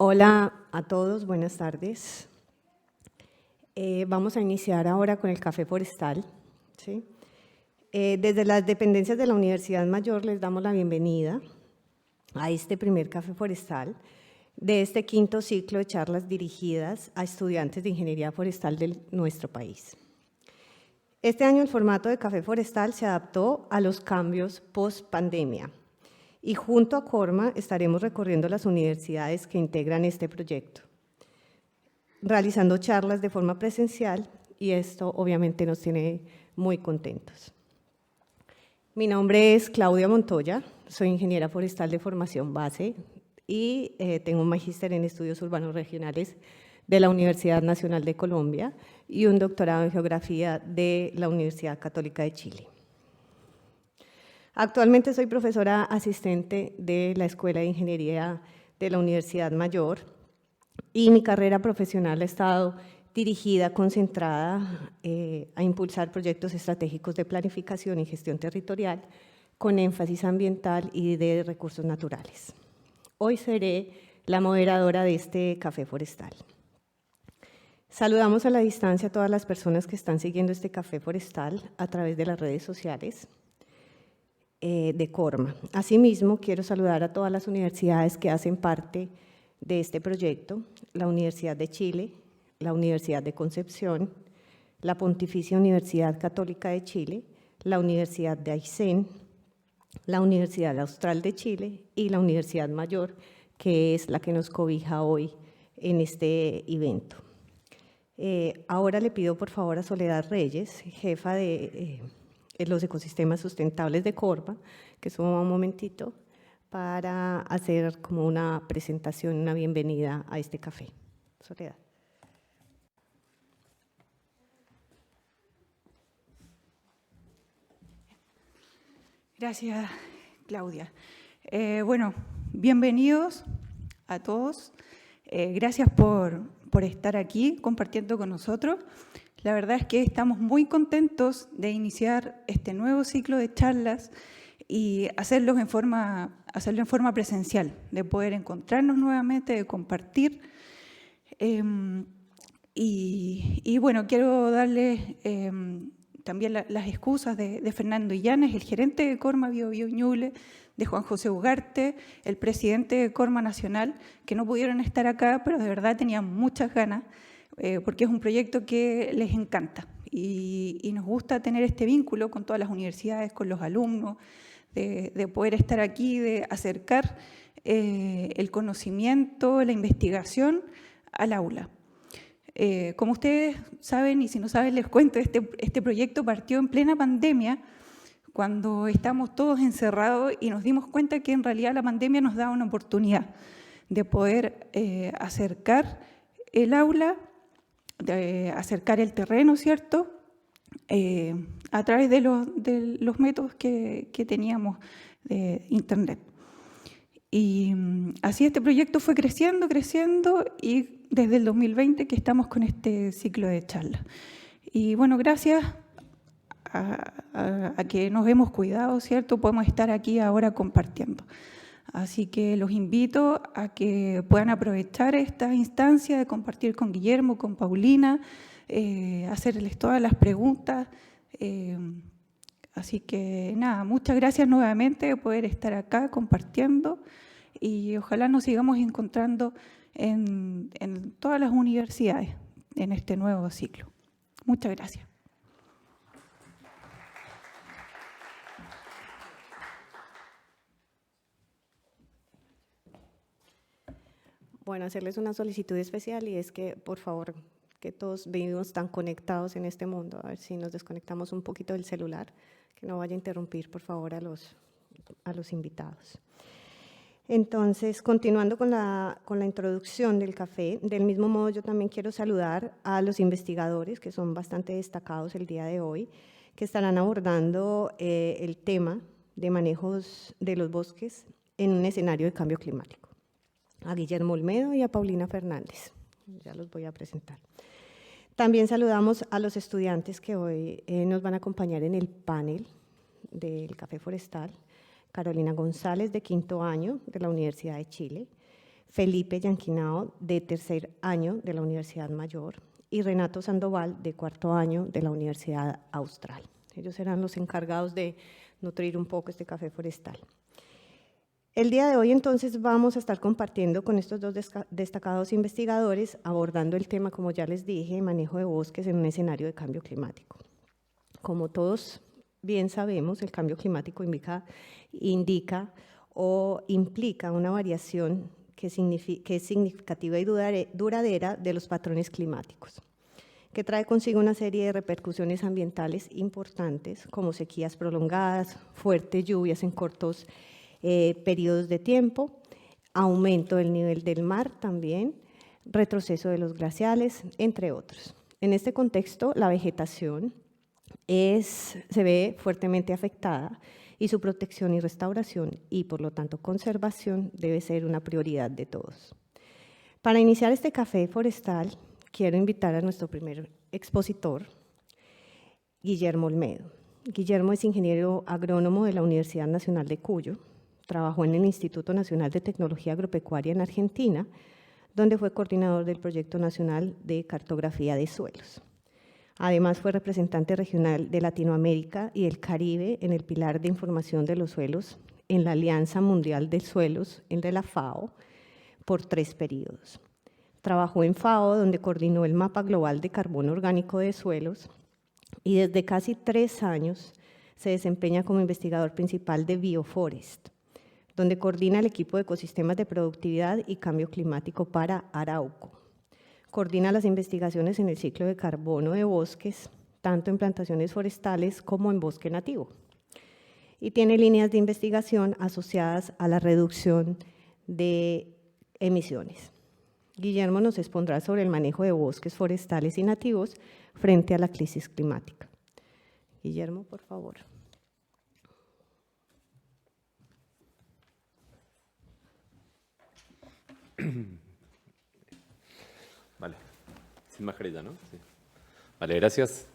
Hola a todos, buenas tardes. Vamos a iniciar ahora con el Café Forestal, ¿sí? Desde las dependencias de la Universidad Mayor les damos la bienvenida a este primer Café Forestal de este quinto ciclo de charlas dirigidas a estudiantes de Ingeniería Forestal de nuestro país. Este año el formato de Café Forestal se adaptó a los cambios post-pandemia y junto a Corma estaremos recorriendo las universidades que integran este proyecto, realizando charlas de forma presencial y esto obviamente nos tiene muy contentos. Mi nombre es Claudia Montoya, soy ingeniera forestal de formación base y tengo un magíster en estudios urbanos regionales de la Universidad Nacional de Colombia y un doctorado en geografía de la Universidad Católica de Chile. Actualmente soy profesora asistente de la Escuela de Ingeniería de la Universidad Mayor y mi carrera profesional ha estado dirigida, concentrada a impulsar proyectos estratégicos de planificación y gestión territorial con énfasis ambiental y de recursos naturales. Hoy seré la moderadora de este Café Forestal. Saludamos a la distancia a todas las personas que están siguiendo este Café Forestal a través de las redes sociales de Corma. Asimismo, quiero saludar a todas las universidades que hacen parte de este proyecto, la Universidad de Chile, la Universidad de Concepción, la Pontificia Universidad Católica de Chile, la Universidad de Aysén, la Universidad Austral de Chile y la Universidad Mayor, que es la que nos cobija hoy en este evento. Ahora le pido por favor a Soledad Reyes, jefa de los ecosistemas sustentables de Corma, que suba un momentito para hacer como una presentación, una bienvenida a este café. Soledad. Gracias, Claudia. Bueno, bienvenidos a todos. Gracias por estar aquí compartiendo con nosotros. La verdad es que estamos muy contentos de iniciar este nuevo ciclo de charlas y hacerlo en forma presencial, de poder encontrarnos nuevamente, de compartir. Y bueno, quiero darles también las excusas de Fernando Illanes, el gerente de Corma Biobío Ñuble, de Juan José Ugarte, el presidente de Corma Nacional, que no pudieron estar acá, pero de verdad tenían muchas ganas, porque es un proyecto que les encanta y nos gusta tener este vínculo con todas las universidades, con los alumnos, de poder estar aquí, de acercar el conocimiento, la investigación al aula. Como ustedes saben, y si no saben les cuento, este proyecto partió en plena pandemia, cuando estamos todos encerrados y nos dimos cuenta que en realidad la pandemia nos daba una oportunidad de poder acercar el aula, de acercar el terreno, ¿cierto?, a través de los métodos que teníamos de Internet. Y así este proyecto fue creciendo y desde el 2020 que estamos con este ciclo de charlas. Y bueno, gracias a que nos hemos cuidado, ¿cierto?, podemos estar aquí ahora compartiendo. Así que los invito a que puedan aprovechar esta instancia de compartir con Guillermo, con Paulina, hacerles todas las preguntas. Así que nada, muchas gracias nuevamente de poder estar acá compartiendo y ojalá nos sigamos encontrando en todas las universidades en este nuevo ciclo. Muchas gracias. Bueno, hacerles una solicitud especial y es que, por favor, que todos vivimos tan conectados en este mundo, a ver si nos desconectamos un poquito del celular, que no vaya a interrumpir, por favor, a los invitados. Entonces, continuando con la introducción del café, del mismo modo yo también quiero saludar a los investigadores, que son bastante destacados el día de hoy, que estarán abordando el tema de manejos de los bosques en un escenario de cambio climático. A Guillermo Olmedo y a Paulina Fernández. Ya los voy a presentar. También saludamos a los estudiantes que hoy nos van a acompañar en el panel del Café Forestal. Carolina González, de quinto año de la Universidad de Chile. Felipe Yanquinao, de tercer año de la Universidad Mayor, y Renato Sandoval, de cuarto año de la Universidad Austral. Ellos serán los encargados de nutrir un poco este café forestal. El día de hoy, entonces, vamos a estar compartiendo con estos dos destacados investigadores, abordando el tema, como ya les dije, manejo de bosques en un escenario de cambio climático. Como todos bien sabemos, el cambio climático indica o implica una variación que es significativa y duradera de los patrones climáticos, que trae consigo una serie de repercusiones ambientales importantes, como sequías prolongadas, fuertes lluvias en cortos periodos de tiempo, aumento del nivel del mar también, retroceso de los glaciales, entre otros. En este contexto, la vegetación se ve fuertemente afectada y su protección y restauración y, por lo tanto, conservación debe ser una prioridad de todos. Para iniciar este café forestal, quiero invitar a nuestro primer expositor, Guillermo Olmedo. Guillermo es ingeniero agrónomo de la Universidad Nacional de Cuyo. Trabajó en el Instituto Nacional de Tecnología Agropecuaria en Argentina, donde fue coordinador del Proyecto Nacional de Cartografía de Suelos. Además, fue representante regional de Latinoamérica y el Caribe en el Pilar de Información de los Suelos en la Alianza Mundial de Suelos, de la FAO, por 3 periodos. Trabajó en FAO, donde coordinó el Mapa Global de Carbono Orgánico de Suelos, y desde casi 3 años se desempeña como investigador principal de Bioforest, donde coordina el equipo de ecosistemas de productividad y cambio climático para Arauco. Coordina las investigaciones en el ciclo de carbono de bosques, tanto en plantaciones forestales como en bosque nativo. Y tiene líneas de investigación asociadas a la reducción de emisiones. Guillermo nos expondrá sobre el manejo de bosques forestales y nativos frente a la crisis climática. Guillermo, por favor. Vale, sin mascarilla, ¿no? Sí. Vale, gracias.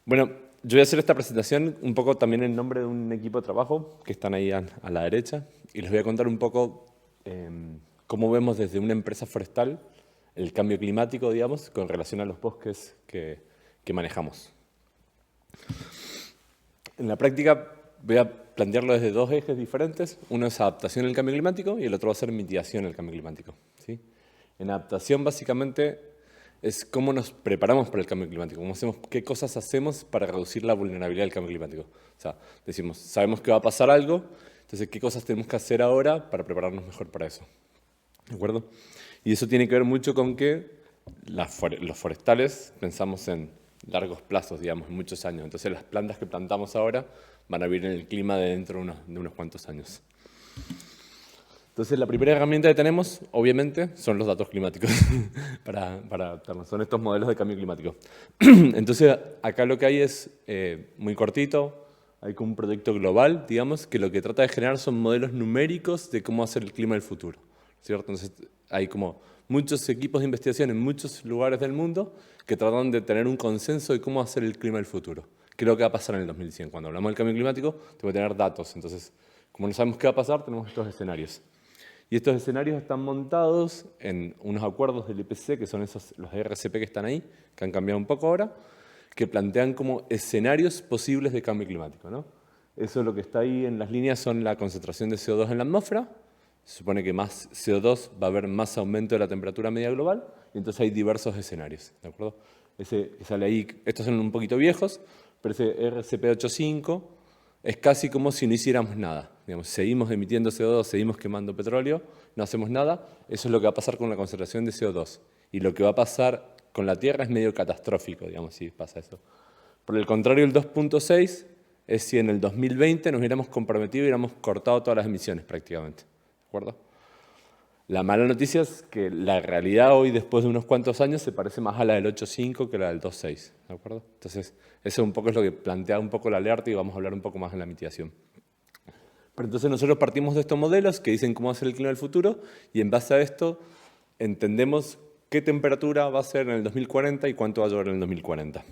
Bueno, yo voy a hacer esta presentación un poco también en nombre de un equipo de trabajo que están ahí a la derecha y les voy a contar un poco cómo vemos desde una empresa forestal el cambio climático, digamos, con relación a los bosques que manejamos. En la práctica voy a plantearlo desde 2 ejes diferentes. Uno es adaptación al cambio climático y el otro va a ser mitigación al cambio climático, ¿sí? En adaptación, básicamente, es cómo nos preparamos para el cambio climático, qué cosas hacemos para reducir la vulnerabilidad al cambio climático. O sea, decimos, sabemos que va a pasar algo, entonces, ¿qué cosas tenemos que hacer ahora para prepararnos mejor para eso? ¿De acuerdo? Y eso tiene que ver mucho con que los forestales pensamos en largos plazos, digamos, en muchos años. Entonces, las plantas que plantamos ahora van a vivir en el clima de dentro de unos cuantos años. Entonces, la primera herramienta que tenemos, obviamente, son los datos climáticos para adaptarnos. Son estos modelos de cambio climático. Entonces, acá lo que hay es muy cortito. Hay como un proyecto global, digamos, que lo que trata de generar son modelos numéricos de cómo hacer el clima del futuro, ¿cierto? Entonces, hay como muchos equipos de investigación en muchos lugares del mundo que tratan de tener un consenso de cómo hacer el clima del futuro. ¿Qué es lo que va a pasar en el 2100? Cuando hablamos del cambio climático, tengo que tener datos. Entonces, como no sabemos qué va a pasar, tenemos estos escenarios. Y estos escenarios están montados en unos acuerdos del IPCC, que son los RCP que están ahí, que han cambiado un poco ahora, que plantean como escenarios posibles de cambio climático, ¿no? Eso lo que está ahí en las líneas son la concentración de CO2 en la atmósfera. Se supone que más CO2 va a haber más aumento de la temperatura media global, y entonces hay diversos escenarios, ¿de acuerdo? Ese que sale ahí, estos son un poquito viejos, pero ese RCP 8.5 es casi como si no hiciéramos nada. Digamos, seguimos emitiendo CO2, seguimos quemando petróleo, no hacemos nada. Eso es lo que va a pasar con la concentración de CO2. Y lo que va a pasar con la Tierra es medio catastrófico, digamos, si pasa eso. Por el contrario, el 2.6 es si en el 2020 nos hubiéramos comprometido y hubiéramos cortado todas las emisiones prácticamente. ¿De acuerdo? La mala noticia es que la realidad hoy, después de unos cuantos años, se parece más a la del 8.5 que a la del 2.6. ¿De acuerdo? Entonces, eso un poco es lo que plantea un poco la alerta y vamos a hablar un poco más en la mitigación. Pero entonces nosotros partimos de estos modelos que dicen cómo va a ser el clima del futuro y en base a esto entendemos qué temperatura va a ser en el 2040 y cuánto va a llover en el 2040.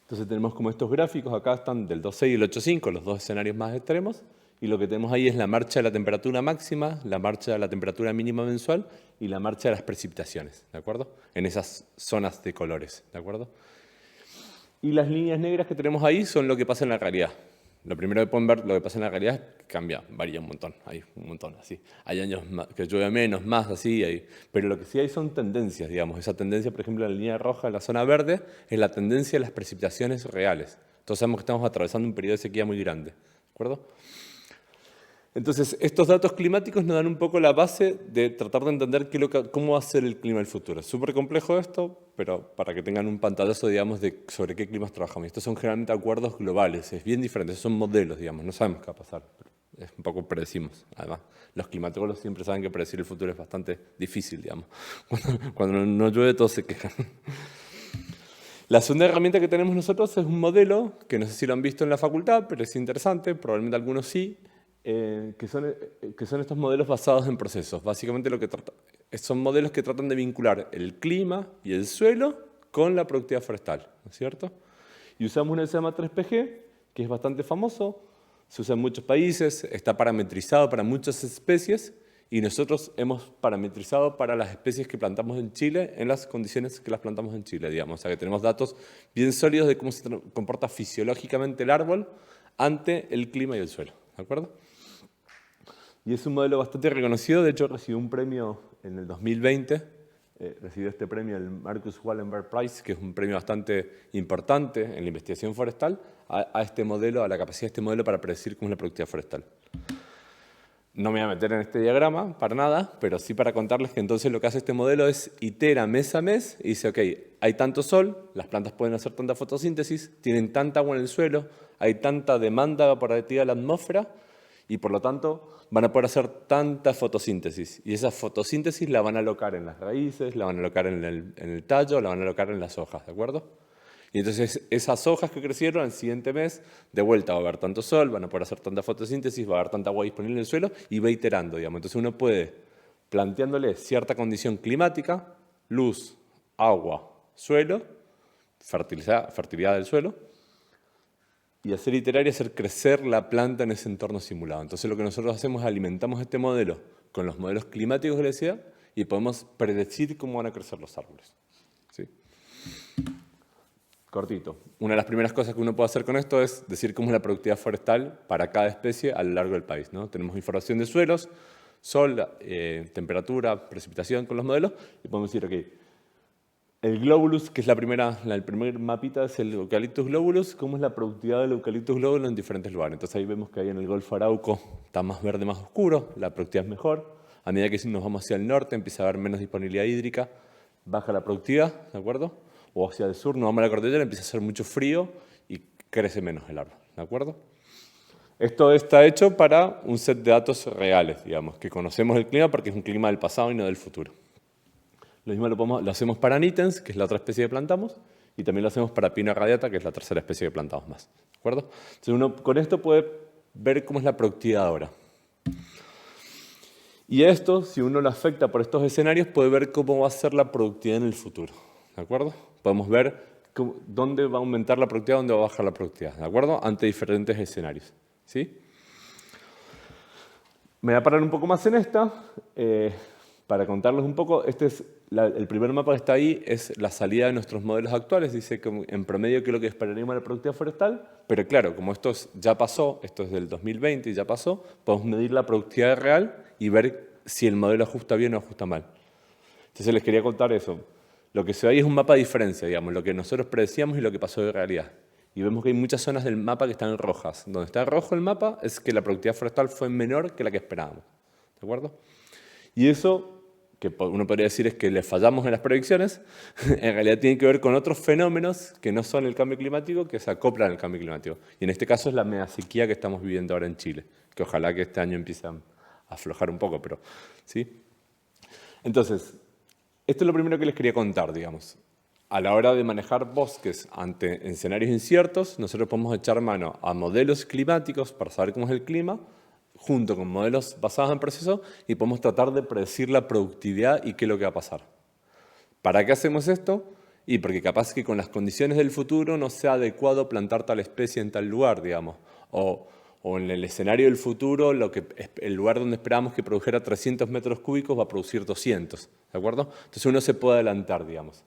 Entonces tenemos como estos gráficos, acá están del 2.6 y el 8.5, los dos escenarios más extremos, Y lo que tenemos ahí es la marcha de la temperatura máxima, la marcha de la temperatura mínima mensual y la marcha de las precipitaciones, ¿de acuerdo? En esas zonas de colores, ¿de acuerdo? Y las líneas negras que tenemos ahí son lo que pasa en la realidad. Lo primero que pueden ver, lo que pasa en la realidad, es que cambia, varía un montón, hay un montón, así. Hay años que llueve menos, más, así, pero lo que sí hay son tendencias, digamos. Esa tendencia, por ejemplo, en la línea roja, en la zona verde, es la tendencia de las precipitaciones reales. Entonces sabemos que estamos atravesando un periodo de sequía muy grande, ¿de acuerdo? Entonces, estos datos climáticos nos dan un poco la base de tratar de entender cómo va a ser el clima del futuro. Es súper complejo esto, pero para que tengan un pantallazo, digamos, de sobre qué climas trabajamos. Estos son generalmente acuerdos globales, es bien diferente, son modelos, digamos, no sabemos qué va a pasar. Pero es un poco predecimos, además. Los climatólogos siempre saben que predecir el futuro es bastante difícil, digamos. Cuando no llueve, todos se quejan. La segunda herramienta que tenemos nosotros es un modelo, que no sé si lo han visto en la facultad, pero es interesante, probablemente algunos sí, que son estos modelos basados en procesos. Básicamente son modelos que tratan de vincular el clima y el suelo con la productividad forestal, ¿no es cierto? Y usamos uno que se llama 3PG, que es bastante famoso, se usa en muchos países, está parametrizado para muchas especies y nosotros hemos parametrizado para las especies que plantamos en Chile en las condiciones que las plantamos en Chile, digamos. O sea que tenemos datos bien sólidos de cómo se comporta fisiológicamente el árbol ante el clima y el suelo, ¿de acuerdo? Y es un modelo bastante reconocido, de hecho recibió un premio en el 2020, recibió este premio, el Marcus Wallenberg Prize, que es un premio bastante importante en la investigación forestal, a este modelo, a la capacidad de este modelo para predecir cómo es la productividad forestal. No me voy a meter en este diagrama para nada, pero sí para contarles que entonces lo que hace este modelo es itera mes a mes y dice, ok, hay tanto sol, las plantas pueden hacer tanta fotosíntesis, tienen tanta agua en el suelo, hay tanta demanda evaporativa de la atmósfera, y por lo tanto van a poder hacer tanta fotosíntesis. Y esa fotosíntesis la van a alocar en las raíces, la van a alocar en el tallo, la van a alocar en las hojas, ¿de acuerdo? Y entonces esas hojas que crecieron el siguiente mes, de vuelta va a haber tanto sol, van a poder hacer tanta fotosíntesis, va a haber tanta agua disponible en el suelo y va iterando, digamos. Entonces uno puede, planteándole cierta condición climática, luz, agua, suelo, fertilidad del suelo, y hacer iterar y hacer crecer la planta en ese entorno simulado. Entonces lo que nosotros hacemos es alimentamos este modelo con los modelos climáticos que les decía y podemos predecir cómo van a crecer los árboles. ¿Sí? Cortito. Una de las primeras cosas que uno puede hacer con esto es decir cómo es la productividad forestal para cada especie a lo largo del país, ¿no? Tenemos información de suelos, sol, temperatura, precipitación con los modelos y podemos decir, ok, el globulus, que es el primer mapita, es el Eucalyptus globulus. ¿Cómo es la productividad del Eucalyptus globulus en diferentes lugares? Entonces ahí vemos que ahí en el Golfo Arauco está más verde, más oscuro, la productividad es mejor. A medida que nos vamos hacia el norte empieza a haber menos disponibilidad hídrica, baja la productividad, ¿de acuerdo? O hacia el sur, nos vamos a la cordillera, empieza a hacer mucho frío y crece menos el árbol, ¿de acuerdo? Esto está hecho para un set de datos reales, digamos, que conocemos el clima porque es un clima del pasado y no del futuro. Lo mismo lo hacemos para nitens, que es la otra especie que plantamos, y también lo hacemos para pino radiata, que es la tercera especie que plantamos más. ¿De acuerdo? Entonces uno con esto puede ver cómo es la productividad ahora. Y esto, si uno lo afecta por estos escenarios, puede ver cómo va a ser la productividad en el futuro. ¿De acuerdo? Podemos ver dónde va a aumentar la productividad, dónde va a bajar la productividad. ¿De acuerdo? Ante diferentes escenarios. ¿Sí? Me voy a parar un poco más en esta. Para contarles un poco, el primer mapa que está ahí es la salida de nuestros modelos actuales. Dice que en promedio qué es lo que esperaríamos de la productividad forestal. Pero claro, como esto ya pasó, esto es del 2020 y ya pasó, podemos medir la productividad real y ver si el modelo ajusta bien o ajusta mal. Entonces les quería contar eso. Lo que se ve ahí es un mapa de diferencia, digamos, lo que nosotros predecíamos y lo que pasó de realidad. Y vemos que hay muchas zonas del mapa que están rojas. Donde está rojo el mapa es que la productividad forestal fue menor que la que esperábamos. ¿De acuerdo? Y eso, que uno podría decir es que le fallamos en las predicciones, en realidad tiene que ver con otros fenómenos que no son el cambio climático, que se acoplan al cambio climático. Y en este caso es la mega sequía que estamos viviendo ahora en Chile, que ojalá que este año empiece a aflojar un poco, pero ¿sí? Entonces, esto es lo primero que les quería contar, digamos. A la hora de manejar bosques ante escenarios inciertos, nosotros podemos echar mano a modelos climáticos para saber cómo es el clima, junto con modelos basados en procesos, y podemos tratar de predecir la productividad y qué es lo que va a pasar. ¿Para qué hacemos esto? Y porque capaz que con las condiciones del futuro no sea adecuado plantar tal especie en tal lugar, digamos, o O en el escenario del futuro, el lugar donde esperábamos que produjera 300 metros cúbicos va a producir 200, ¿de acuerdo? Entonces uno se puede adelantar, digamos.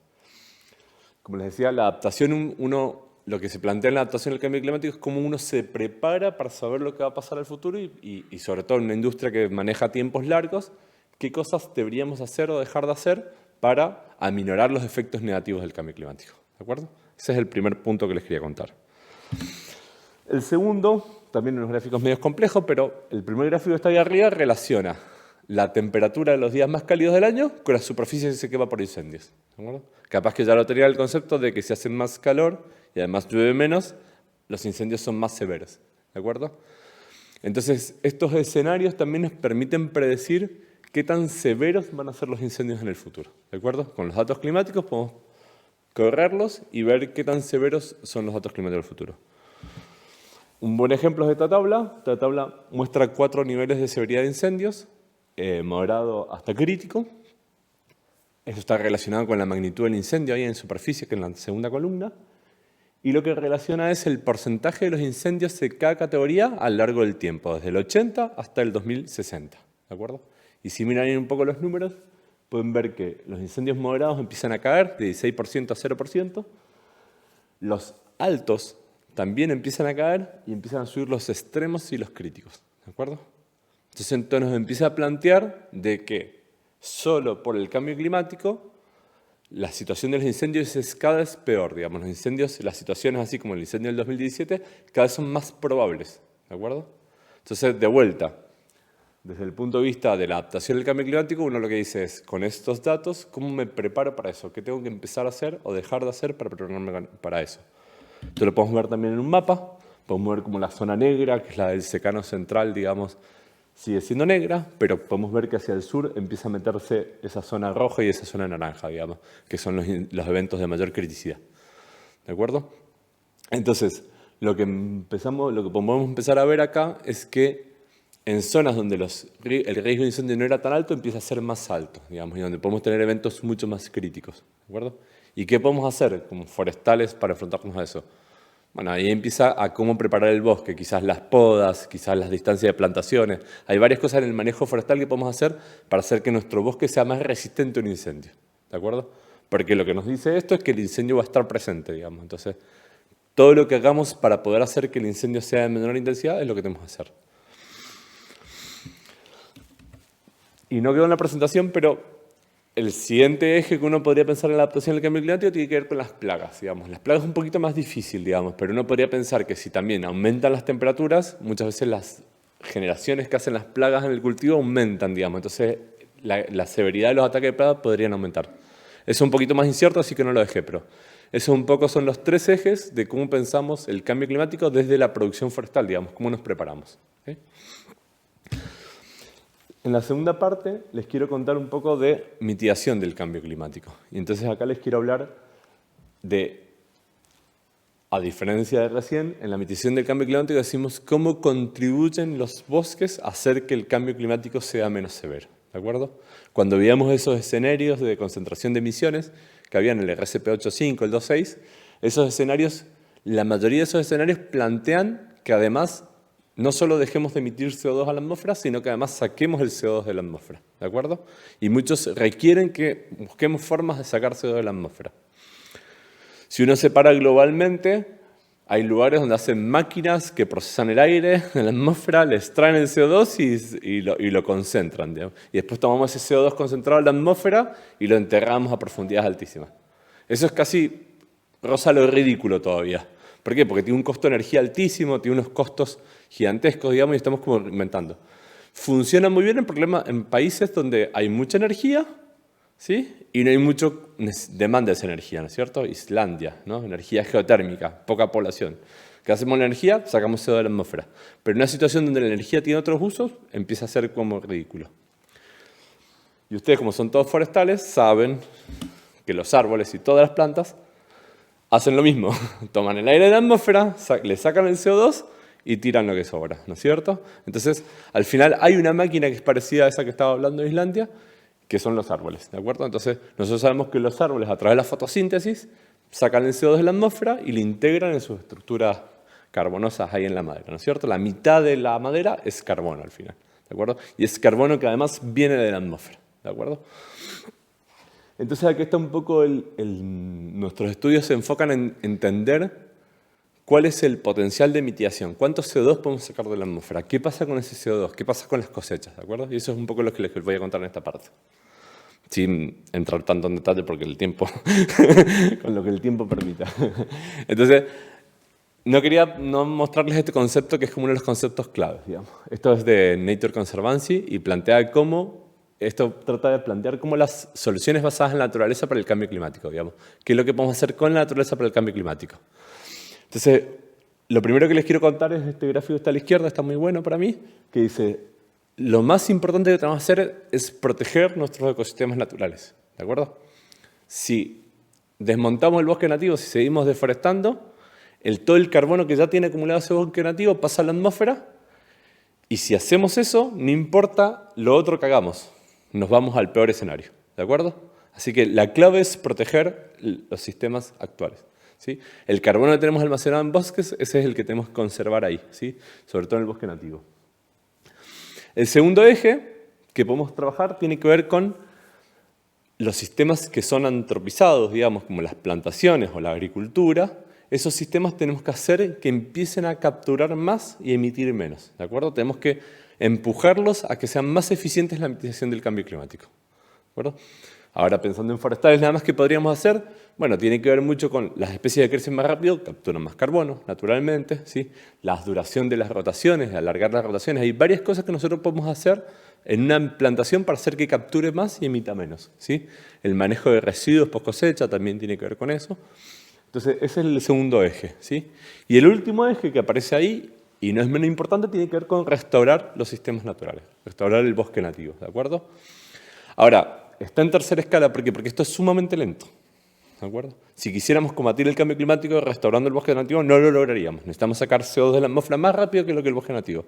Como les decía, la adaptación, lo que se plantea en la adaptación al cambio climático es cómo uno se prepara para saber lo que va a pasar al futuro y sobre todo en una industria que maneja tiempos largos, qué cosas deberíamos hacer o dejar de hacer para aminorar los efectos negativos del cambio climático, ¿de acuerdo? Ese es el primer punto que les quería contar. El segundo, también unos gráficos medios complejos, pero el primer gráfico que está ahí arriba relaciona la temperatura de los días más cálidos del año con la superficie que se quema por incendios. ¿De acuerdo? Capaz que ya lo tenía el concepto de que si hace más calor y además llueve menos, los incendios son más severos. ¿De acuerdo? Entonces, estos escenarios también nos permiten predecir qué tan severos van a ser los incendios en el futuro. ¿De acuerdo? Con los datos climáticos podemos correrlos y ver qué tan severos son los datos climáticos del futuro. Un buen ejemplo es esta tabla. Esta tabla muestra 4 niveles de severidad de incendios, moderado hasta crítico. Esto está relacionado con la magnitud del incendio ahí en superficie, que es la segunda columna. Y lo que relaciona es el porcentaje de los incendios de cada categoría a lo largo del tiempo, desde el 80 hasta el 2060. ¿De acuerdo? Y si miran ahí un poco los números, pueden ver que los incendios moderados empiezan a caer de 16% a 0%. Los altos también empiezan a caer y empiezan a subir los extremos y los críticos. ¿De acuerdo? Entonces nos empieza a plantear de que solo por el cambio climático la situación de los incendios es cada vez peor. Digamos, los incendios, las situaciones así como el incendio del 2017, cada vez son más probables. ¿De acuerdo? Entonces, de vuelta, desde el punto de vista de la adaptación al cambio climático, uno lo que dice es, con estos datos, ¿cómo me preparo para eso? ¿Qué tengo que empezar a hacer o dejar de hacer para prepararme para eso? Esto lo podemos ver también en un mapa. Podemos ver como la zona negra, que es la del secano central, digamos, sigue siendo negra, pero podemos ver que hacia el sur empieza a meterse esa zona roja y esa zona naranja, digamos, que son los eventos de mayor criticidad. ¿De acuerdo? Entonces, lo que podemos empezar a ver acá es que en zonas donde el riesgo de incendio no era tan alto, empieza a ser más alto, digamos, y donde podemos tener eventos mucho más críticos. ¿De acuerdo? ¿Y qué podemos hacer como forestales para enfrentarnos a eso? Bueno, ahí empieza a cómo preparar el bosque, quizás las podas, quizás las distancias de plantaciones. Hay varias cosas en el manejo forestal que podemos hacer para hacer que nuestro bosque sea más resistente a un incendio. ¿De acuerdo? Porque lo que nos dice esto es que el incendio va a estar presente, digamos. Entonces, todo lo que hagamos para poder hacer que el incendio sea de menor intensidad es lo que tenemos que hacer. Y no quedó en la presentación, pero el siguiente eje que uno podría pensar en la adaptación al cambio climático tiene que ver con las plagas, digamos. Las plagas es un poquito más difícil, digamos, pero uno podría pensar que si también aumentan las temperaturas, muchas veces las generaciones que hacen las plagas en el cultivo aumentan, digamos. Entonces, la severidad de los ataques de plagas podrían aumentar. Eso es un poquito más incierto, así que no lo dejé, pero esos un poco son los 3 ejes de cómo pensamos el cambio climático desde la producción forestal, digamos, cómo nos preparamos. ¿Okay? En la segunda parte les quiero contar un poco de mitigación del cambio climático. Y entonces acá les quiero hablar de, a diferencia de recién, en la mitigación del cambio climático decimos cómo contribuyen los bosques a hacer que el cambio climático sea menos severo. ¿De acuerdo? Cuando veíamos esos escenarios de concentración de emisiones que había en el RCP 8.5, el 2.6, esos escenarios, la mayoría de esos escenarios plantean que además no solo dejemos de emitir CO2 a la atmósfera, sino que además saquemos el CO2 de la atmósfera, ¿de acuerdo? Y muchos requieren que busquemos formas de sacar CO2 de la atmósfera. Si uno separa globalmente, hay lugares donde hacen máquinas que procesan el aire en la atmósfera, le extraen el CO2 y lo concentran, digamos. Y después tomamos ese CO2 concentrado en la atmósfera y lo enterramos a profundidades altísimas. Eso es casi roza lo ridículo todavía. ¿Por qué? Porque tiene un costo de energía altísimo, tiene unos costos gigantescos, digamos, y estamos como inventando. Funciona muy bien en países donde hay mucha energía, ¿sí? Y no hay mucha demanda de esa energía, ¿no es cierto? Islandia, ¿no? Energía geotérmica, poca población. ¿Qué hacemos la energía? Sacamos CO2 de la atmósfera. Pero en una situación donde la energía tiene otros usos, empieza a ser como ridículo. Y ustedes, como son todos forestales, saben que los árboles y todas las plantas hacen lo mismo. Toman el aire de la atmósfera, le sacan el CO2 y tiran lo que sobra, ¿no es cierto? Entonces, al final hay una máquina que es parecida a esa que estaba hablando de Islandia, que son los árboles, ¿de acuerdo? Entonces, nosotros sabemos que los árboles, a través de la fotosíntesis, sacan el CO2 de la atmósfera y lo integran en sus estructuras carbonosas hay en la madera, ¿no es cierto? La mitad de la madera es carbono al final, ¿de acuerdo? Y es carbono que además viene de la atmósfera, ¿de acuerdo? Entonces aquí está un poco nuestros estudios se enfocan en entender cuál es el potencial de mitigación, cuánto CO2 podemos sacar de la atmósfera, qué pasa con ese CO2, qué pasa con las cosechas, ¿de acuerdo? Y eso es un poco lo que les voy a contar en esta parte. Sin entrar tanto en detalle porque el tiempo, con lo que el tiempo permita. Entonces, no quería no mostrarles este concepto que es como uno de los conceptos claves, digamos. Esto es de Nature Conservancy y plantea cómo, esto trata de plantear cómo las soluciones basadas en la naturaleza para el cambio climático, digamos. ¿Qué es lo que podemos hacer con la naturaleza para el cambio climático? Entonces, lo primero que les quiero contar es este gráfico que está a la izquierda, está muy bueno para mí, que dice, lo más importante que tenemos que hacer es proteger nuestros ecosistemas naturales, ¿de acuerdo? Si desmontamos el bosque nativo, si seguimos deforestando, todo el carbono que ya tiene acumulado ese bosque nativo pasa a la atmósfera, y si hacemos eso, no importa lo otro que hagamos, nos vamos al peor escenario, ¿de acuerdo? Así que la clave es proteger los sistemas actuales. ¿Sí? El carbono que tenemos almacenado en bosques, ese es el que tenemos que conservar ahí, ¿sí? Sobre todo en el bosque nativo. El segundo eje que podemos trabajar tiene que ver con los sistemas que son antropizados, digamos, como las plantaciones o la agricultura. Esos sistemas tenemos que hacer que empiecen a capturar más y emitir menos, ¿de acuerdo? Tenemos que empujarlos a que sean más eficientes en la mitigación del cambio climático, ¿de acuerdo? Ahora, pensando en forestales, nada más que podríamos hacer, bueno, tiene que ver mucho con las especies que crecen más rápido, capturan más carbono, naturalmente, ¿sí? La duración de las rotaciones, alargar las rotaciones. Hay varias cosas que nosotros podemos hacer en una plantación para hacer que capture más y emita menos, ¿sí? El manejo de residuos post cosecha también tiene que ver con eso. Entonces, ese es el segundo eje, ¿sí? Y el último eje que aparece ahí, y no es menos importante, tiene que ver con restaurar los sistemas naturales, restaurar el bosque nativo, ¿de acuerdo? Ahora, está en tercera escala, ¿por qué? Porque esto es sumamente lento, ¿de acuerdo? Si quisiéramos combatir el cambio climático restaurando el bosque nativo, no lo lograríamos. Necesitamos sacar CO2 de la atmósfera más rápido que lo que el bosque nativo.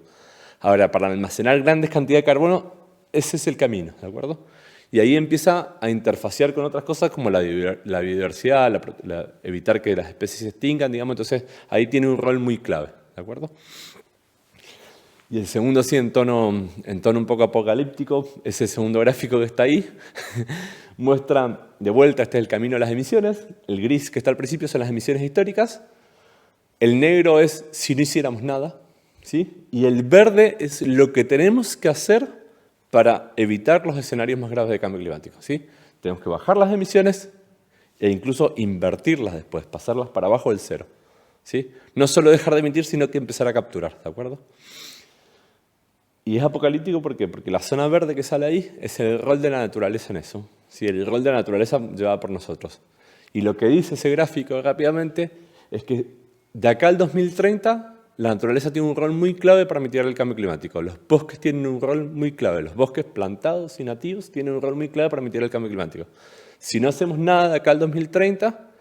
Ahora, para almacenar grandes cantidades de carbono, ese es el camino, ¿de acuerdo? Y ahí empieza a interfacear con otras cosas como la biodiversidad, evitar que las especies se extingan, digamos. Entonces, ahí tiene un rol muy clave, ¿de acuerdo? Y el segundo, así en tono un poco apocalíptico, ese segundo gráfico que está ahí, muestra de vuelta, este es el camino a las emisiones, el gris que está al principio son las emisiones históricas, el negro es si no hiciéramos nada, ¿sí? Y el verde es lo que tenemos que hacer para evitar los escenarios más graves de cambio climático, ¿sí? Tenemos que bajar las emisiones e incluso invertirlas después, pasarlas para abajo del cero, ¿sí? No solo dejar de emitir, sino que empezar a capturar, ¿de acuerdo? Y es apocalíptico ¿por qué? Porque la zona verde que sale ahí es el rol de la naturaleza en eso. ¿Sí? El rol de la naturaleza llevado por nosotros. Y lo que dice ese gráfico rápidamente es que de acá al 2030 la naturaleza tiene un rol muy clave para mitigar el cambio climático. Los bosques tienen un rol muy clave. Los bosques plantados y nativos tienen un rol muy clave para mitigar el cambio climático. Si no hacemos nada de acá al 2030,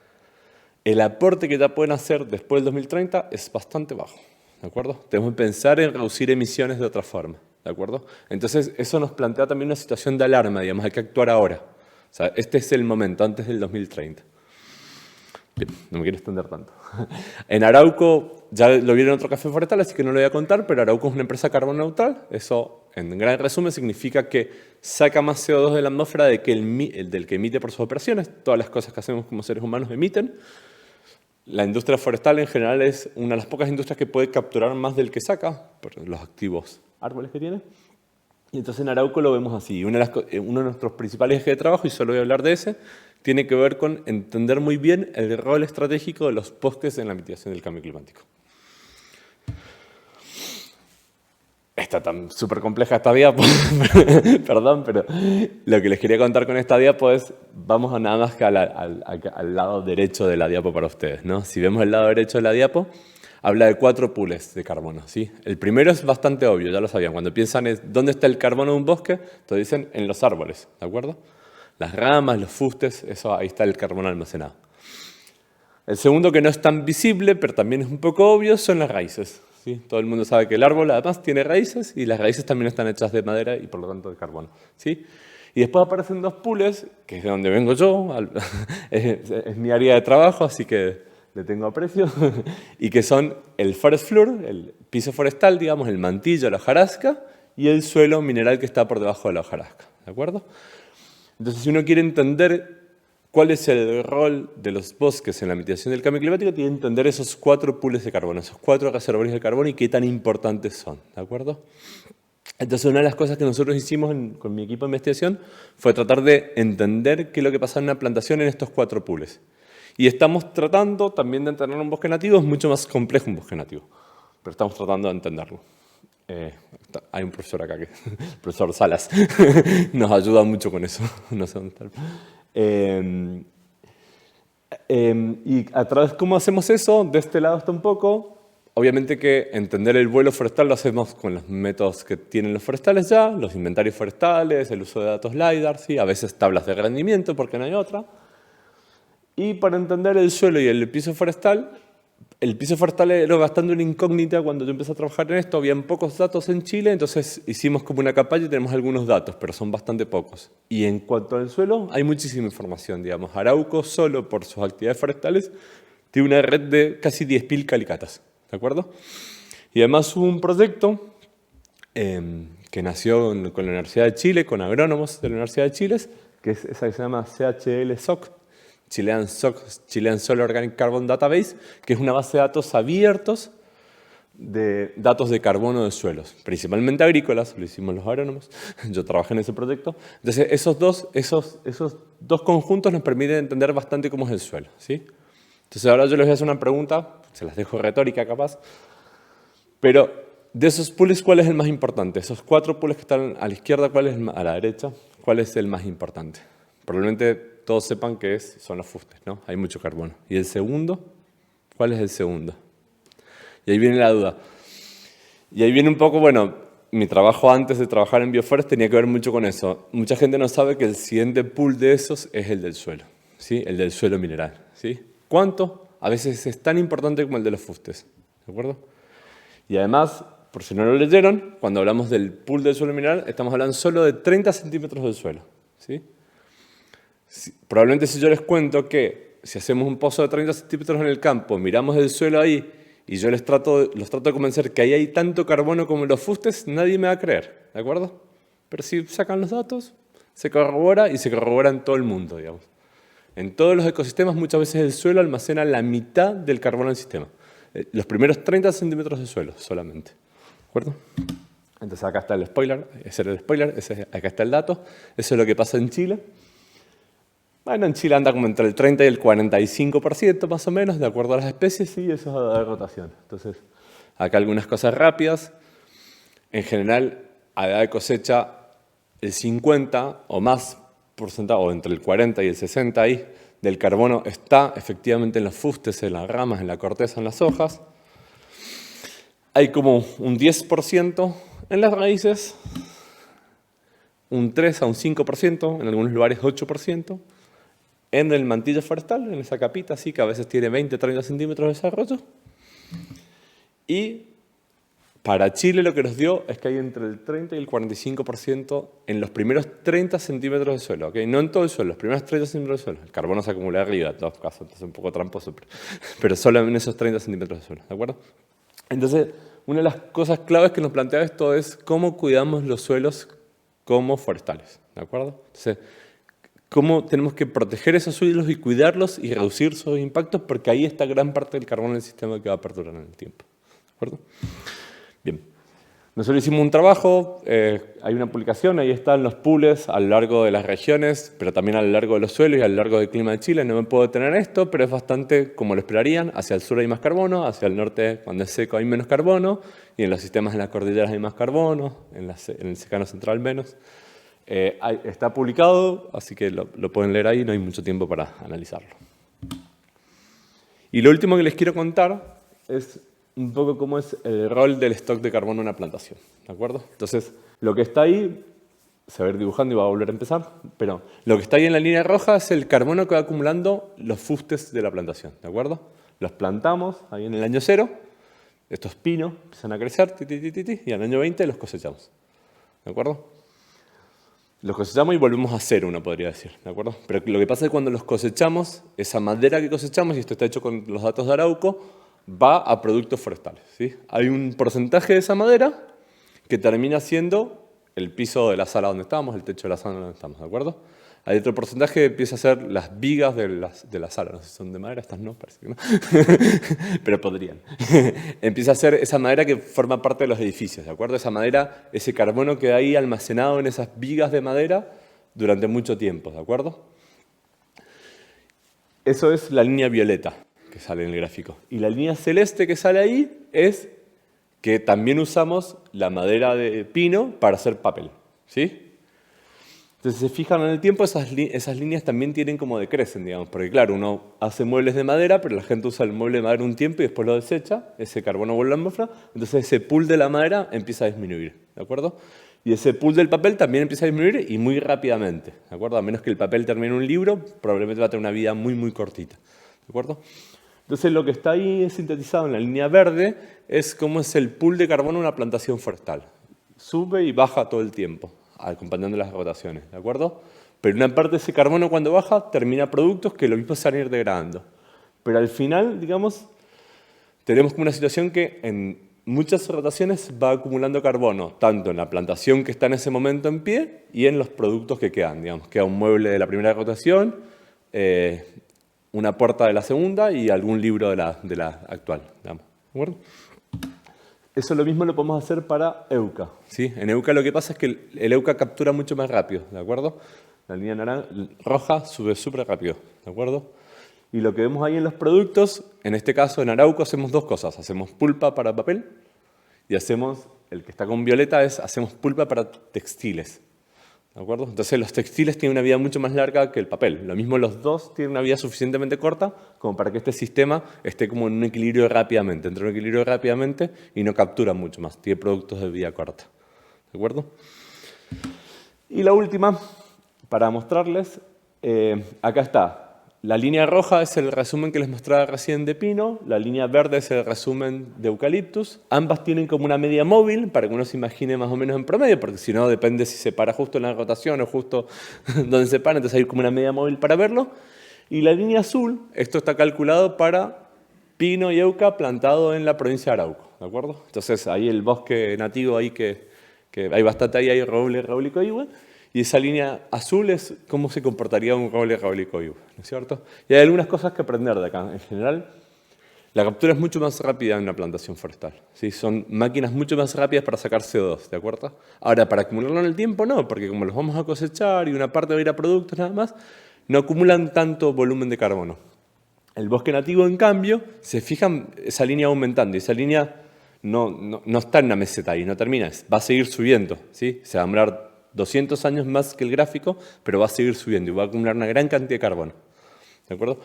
el aporte que ya pueden hacer después del 2030 es bastante bajo. ¿De acuerdo? Tenemos que pensar en reducir emisiones de otra forma, ¿de acuerdo? Entonces, eso nos plantea también una situación de alarma, digamos, hay que actuar ahora. O sea, este es el momento, antes del 2030. Bien, no me quiero extender tanto. En Arauco, ya lo vieron en otro café forestal, así que no lo voy a contar, pero Arauco es una empresa carbono neutral. Eso, en gran resumen, significa que saca más CO2 de la atmósfera del que emite por sus operaciones. Todas las cosas que hacemos como seres humanos emiten. La industria forestal en general es una de las pocas industrias que puede capturar más del que saca, por los activos árboles que tiene. Y entonces en Arauco lo vemos así. Uno de nuestros principales ejes de trabajo, y solo voy a hablar de ese, tiene que ver con entender muy bien el rol estratégico de los bosques en la mitigación del cambio climático. Está tan súper compleja esta diapo, perdón, pero lo que les quería contar con esta diapo es, vamos a nada más que al lado derecho de la diapo para ustedes, ¿no? Si vemos el lado derecho de la diapo, habla de 4 pools de carbono, ¿sí? El primero es bastante obvio, ya lo sabían. Cuando piensan en dónde está el carbono de un bosque, entonces dicen en los árboles, ¿de acuerdo? Las ramas, los fustes, eso, ahí está el carbono almacenado. El segundo, que no es tan visible, pero también es un poco obvio, son las raíces. ¿Sí? Todo el mundo sabe que el árbol además tiene raíces y las raíces también están hechas de madera y por lo tanto de carbono. ¿Sí? Y después aparecen 2 pools, que es de donde vengo yo, es mi área de trabajo, así que le tengo aprecio, y que son el forest floor, el piso forestal, digamos, el mantillo, la hojarasca, y el suelo mineral que está por debajo de la hojarasca, ¿de acuerdo? Entonces, si uno quiere entender cuál es el rol de los bosques en la mitigación del cambio climático, tiene que entender esos 4 pools de carbono, esos 4 reservorios de carbono y qué tan importantes son, ¿de acuerdo? Entonces, una de las cosas que nosotros hicimos con mi equipo de investigación fue tratar de entender qué es lo que pasa en una plantación en estos 4 pools. Y estamos tratando también de entender un bosque nativo, es mucho más complejo un bosque nativo, pero estamos tratando de entenderlo. Hay un profesor acá, el profesor Salas, nos ayuda mucho con eso. No sé dónde está. Y a través de cómo hacemos eso, de este lado está un poco, obviamente que entender el vuelo forestal lo hacemos con los métodos que tienen los forestales ya, los inventarios forestales, el uso de datos LiDAR, ¿sí? A veces tablas de rendimiento porque no hay otra. Y para entender el suelo y el piso forestal era bastante una incógnita cuando yo empecé a trabajar en esto. Habían pocos datos en Chile, entonces hicimos como una campaña y tenemos algunos datos, pero son bastante pocos. Y en cuanto al suelo, hay muchísima información, digamos. Arauco, solo por sus actividades forestales, tiene una red de casi 10.000 calicatas, ¿de acuerdo? Y además hubo un proyecto que nació con la Universidad de Chile, con agrónomos de la Universidad de Chile, que es esa que se llama CHL-SOC, Chilean Soil Organic Carbon Database, que es una base de datos abiertos de datos de carbono de suelos, principalmente agrícolas, lo hicimos los agrónomos, yo trabajé en ese proyecto. Entonces, esos dos conjuntos nos permiten entender bastante cómo es el suelo, ¿sí? Entonces, ahora yo les voy a hacer una pregunta, se las dejo retórica capaz, pero de esos pools, ¿cuál es el más importante? Esos 4 pools que están a la izquierda, a la derecha, ¿cuál es el más importante? Probablemente todos sepan que son los fustes, ¿no? Hay mucho carbono. ¿Y el segundo? ¿Cuál es el segundo? Y ahí viene la duda. Y ahí viene un poco, bueno, mi trabajo antes de trabajar en Bioforest tenía que ver mucho con eso. Mucha gente no sabe que el siguiente pool de esos es el del suelo, ¿sí? El del suelo mineral, ¿sí? ¿Cuánto? A veces es tan importante como el de los fustes, ¿de acuerdo? Y además, por si no lo leyeron, cuando hablamos del pool del suelo mineral, estamos hablando solo de 30 centímetros del suelo, ¿sí? Probablemente si yo les cuento que si hacemos un pozo de 30 centímetros en el campo, miramos el suelo ahí y yo los trato de convencer que ahí hay tanto carbono como en los fustes, nadie me va a creer, ¿de acuerdo? Pero si sacan los datos, se corrobora y se corrobora en todo el mundo, digamos. En todos los ecosistemas muchas veces el suelo almacena la mitad del carbono del sistema. Los primeros 30 centímetros de suelo solamente, ¿de acuerdo? Entonces acá está el spoiler, ese era el spoiler, acá está el dato, eso es lo que pasa en Chile. Bueno, en Chile anda como entre el 30 y el 45% más o menos, de acuerdo a las especies, y eso es de rotación. Entonces, acá algunas cosas rápidas. En general, a edad de cosecha, el 50 o más porcentaje, o entre el 40 y el 60 ahí, del carbono está efectivamente en los fustes, en las ramas, en la corteza, en las hojas. Hay como un 10% en las raíces, un 3 a un 5%, en algunos lugares 8%. En el mantillo forestal, en esa capita, así que a veces tiene 20-30 centímetros de desarrollo. Y para Chile lo que nos dio es que hay entre el 30 y el 45% en los primeros 30 centímetros de suelo, ¿okay? No en todo el suelo, los primeros 30 centímetros de suelo. El carbono se acumula arriba, en todos casos, entonces es un poco tramposo, pero solo en esos 30 centímetros de suelo, ¿de acuerdo? Entonces, una de las cosas claves que nos plantea esto es cómo cuidamos los suelos como forestales, ¿de acuerdo? Entonces, cómo tenemos que proteger esos suelos y cuidarlos y reducir sus impactos, porque ahí está gran parte del carbono del sistema que va a perdurar en el tiempo. ¿De acuerdo? Bien. Nosotros hicimos un trabajo, hay una publicación, ahí están los pools a lo largo de las regiones, pero también a lo largo de los suelos y a lo largo del clima de Chile. No me puedo detener en esto, pero es bastante como lo esperarían. Hacia el sur hay más carbono, hacia el norte, cuando es seco, hay menos carbono, y en los sistemas de las cordilleras hay más carbono, en el secano central menos. Está publicado, así que lo pueden leer ahí, no hay mucho tiempo para analizarlo. Y lo último que les quiero contar es un poco cómo es el rol del stock de carbono en una plantación, ¿de acuerdo? Entonces, lo que está ahí, se va a ir dibujando y va a volver a empezar, pero lo que está ahí en la línea roja es el carbono que va acumulando los fustes de la plantación, ¿de acuerdo? Los plantamos ahí en el año 0, estos pinos empiezan a crecer, y al año 20 los cosechamos, ¿de acuerdo? Los cosechamos y volvemos a cero, uno podría decir, ¿de acuerdo? Pero lo que pasa es que cuando los cosechamos, esa madera que cosechamos, y esto está hecho con los datos de Arauco, va a productos forestales, ¿sí? Hay un porcentaje de esa madera que termina siendo el piso de la sala donde estamos, el techo de la sala donde estamos, ¿de acuerdo? Hay otro porcentaje que empieza a ser las vigas de la sala. No sé si son de madera, estas no, parece que no. Pero podrían. Empieza a ser esa madera que forma parte de los edificios, ¿de acuerdo? Esa madera, ese carbono queda ahí almacenado en esas vigas de madera durante mucho tiempo, ¿de acuerdo? Eso es la línea violeta que sale en el gráfico. Y la línea celeste que sale ahí es que también usamos la madera de pino para hacer papel, ¿sí? Entonces, si se fijan en el tiempo, esas líneas también tienen como decrecen, digamos, porque claro, uno hace muebles de madera, pero la gente usa el mueble de madera un tiempo y después lo desecha, ese carbono vuelve a la atmósfera, entonces ese pool de la madera empieza a disminuir, ¿de acuerdo? Y ese pool del papel también empieza a disminuir y muy rápidamente, ¿de acuerdo? A menos que el papel termine un libro, probablemente va a tener una vida muy, muy cortita, ¿de acuerdo? Entonces, lo que está ahí sintetizado en la línea verde es cómo es el pool de carbono en una plantación forestal. Sube y baja todo el tiempo, acompañando las rotaciones, ¿de acuerdo? Pero una parte de ese carbono cuando baja termina productos que lo mismo se van a ir degradando. Pero al final, digamos, tenemos como una situación que en muchas rotaciones va acumulando carbono, tanto en la plantación que está en ese momento en pie y en los productos que quedan. Digamos, queda un mueble de la primera rotación, una puerta de la segunda y algún libro de la actual. Digamos, ¿de acuerdo? Eso lo mismo lo podemos hacer para Euca, ¿sí? En Euca lo que pasa es que el Euca captura mucho más rápido, ¿de acuerdo? La línea roja sube súper rápido, ¿de acuerdo? Y lo que vemos ahí en los productos, en este caso en Arauco hacemos dos cosas. Hacemos pulpa para papel y hacemos, el que está con violeta hacemos pulpa para textiles, ¿de acuerdo? Entonces los textiles tienen una vida mucho más larga que el papel. Lo mismo los dos tienen una vida suficientemente corta como para que este sistema esté como en un equilibrio rápidamente, entre un equilibrio rápidamente y no captura mucho más. Tiene productos de vida corta, ¿de acuerdo? Y la última, para mostrarles, acá está. La línea roja es el resumen que les mostraba recién de pino, la línea verde es el resumen de eucaliptus. Ambas tienen como una media móvil para que uno se imagine más o menos en promedio, porque si no depende si se para justo en la rotación o justo donde se para, entonces hay como una media móvil para verlo. Y la línea azul, esto está calculado para pino y euca plantado en la provincia de Arauco, ¿de acuerdo? Entonces ahí el bosque nativo ahí que hay bastante ahí, hay roble coihue. Y esa línea azul es cómo se comportaría un roble coihue, ¿no es cierto? Y hay algunas cosas que aprender de acá. En general, la captura es mucho más rápida en una plantación forestal, ¿sí? Son máquinas mucho más rápidas para sacar CO2, ¿de acuerdo? Ahora, para acumularlo en el tiempo, no, porque como los vamos a cosechar y una parte va a ir a productos nada más, no acumulan tanto volumen de carbono. El bosque nativo, en cambio, se fijan esa línea aumentando y esa línea no está en una meseta ahí, no termina, va a seguir subiendo, ¿sí? Se va a demorar 200 años más que el gráfico, pero va a seguir subiendo y va a acumular una gran cantidad de carbono, ¿de acuerdo?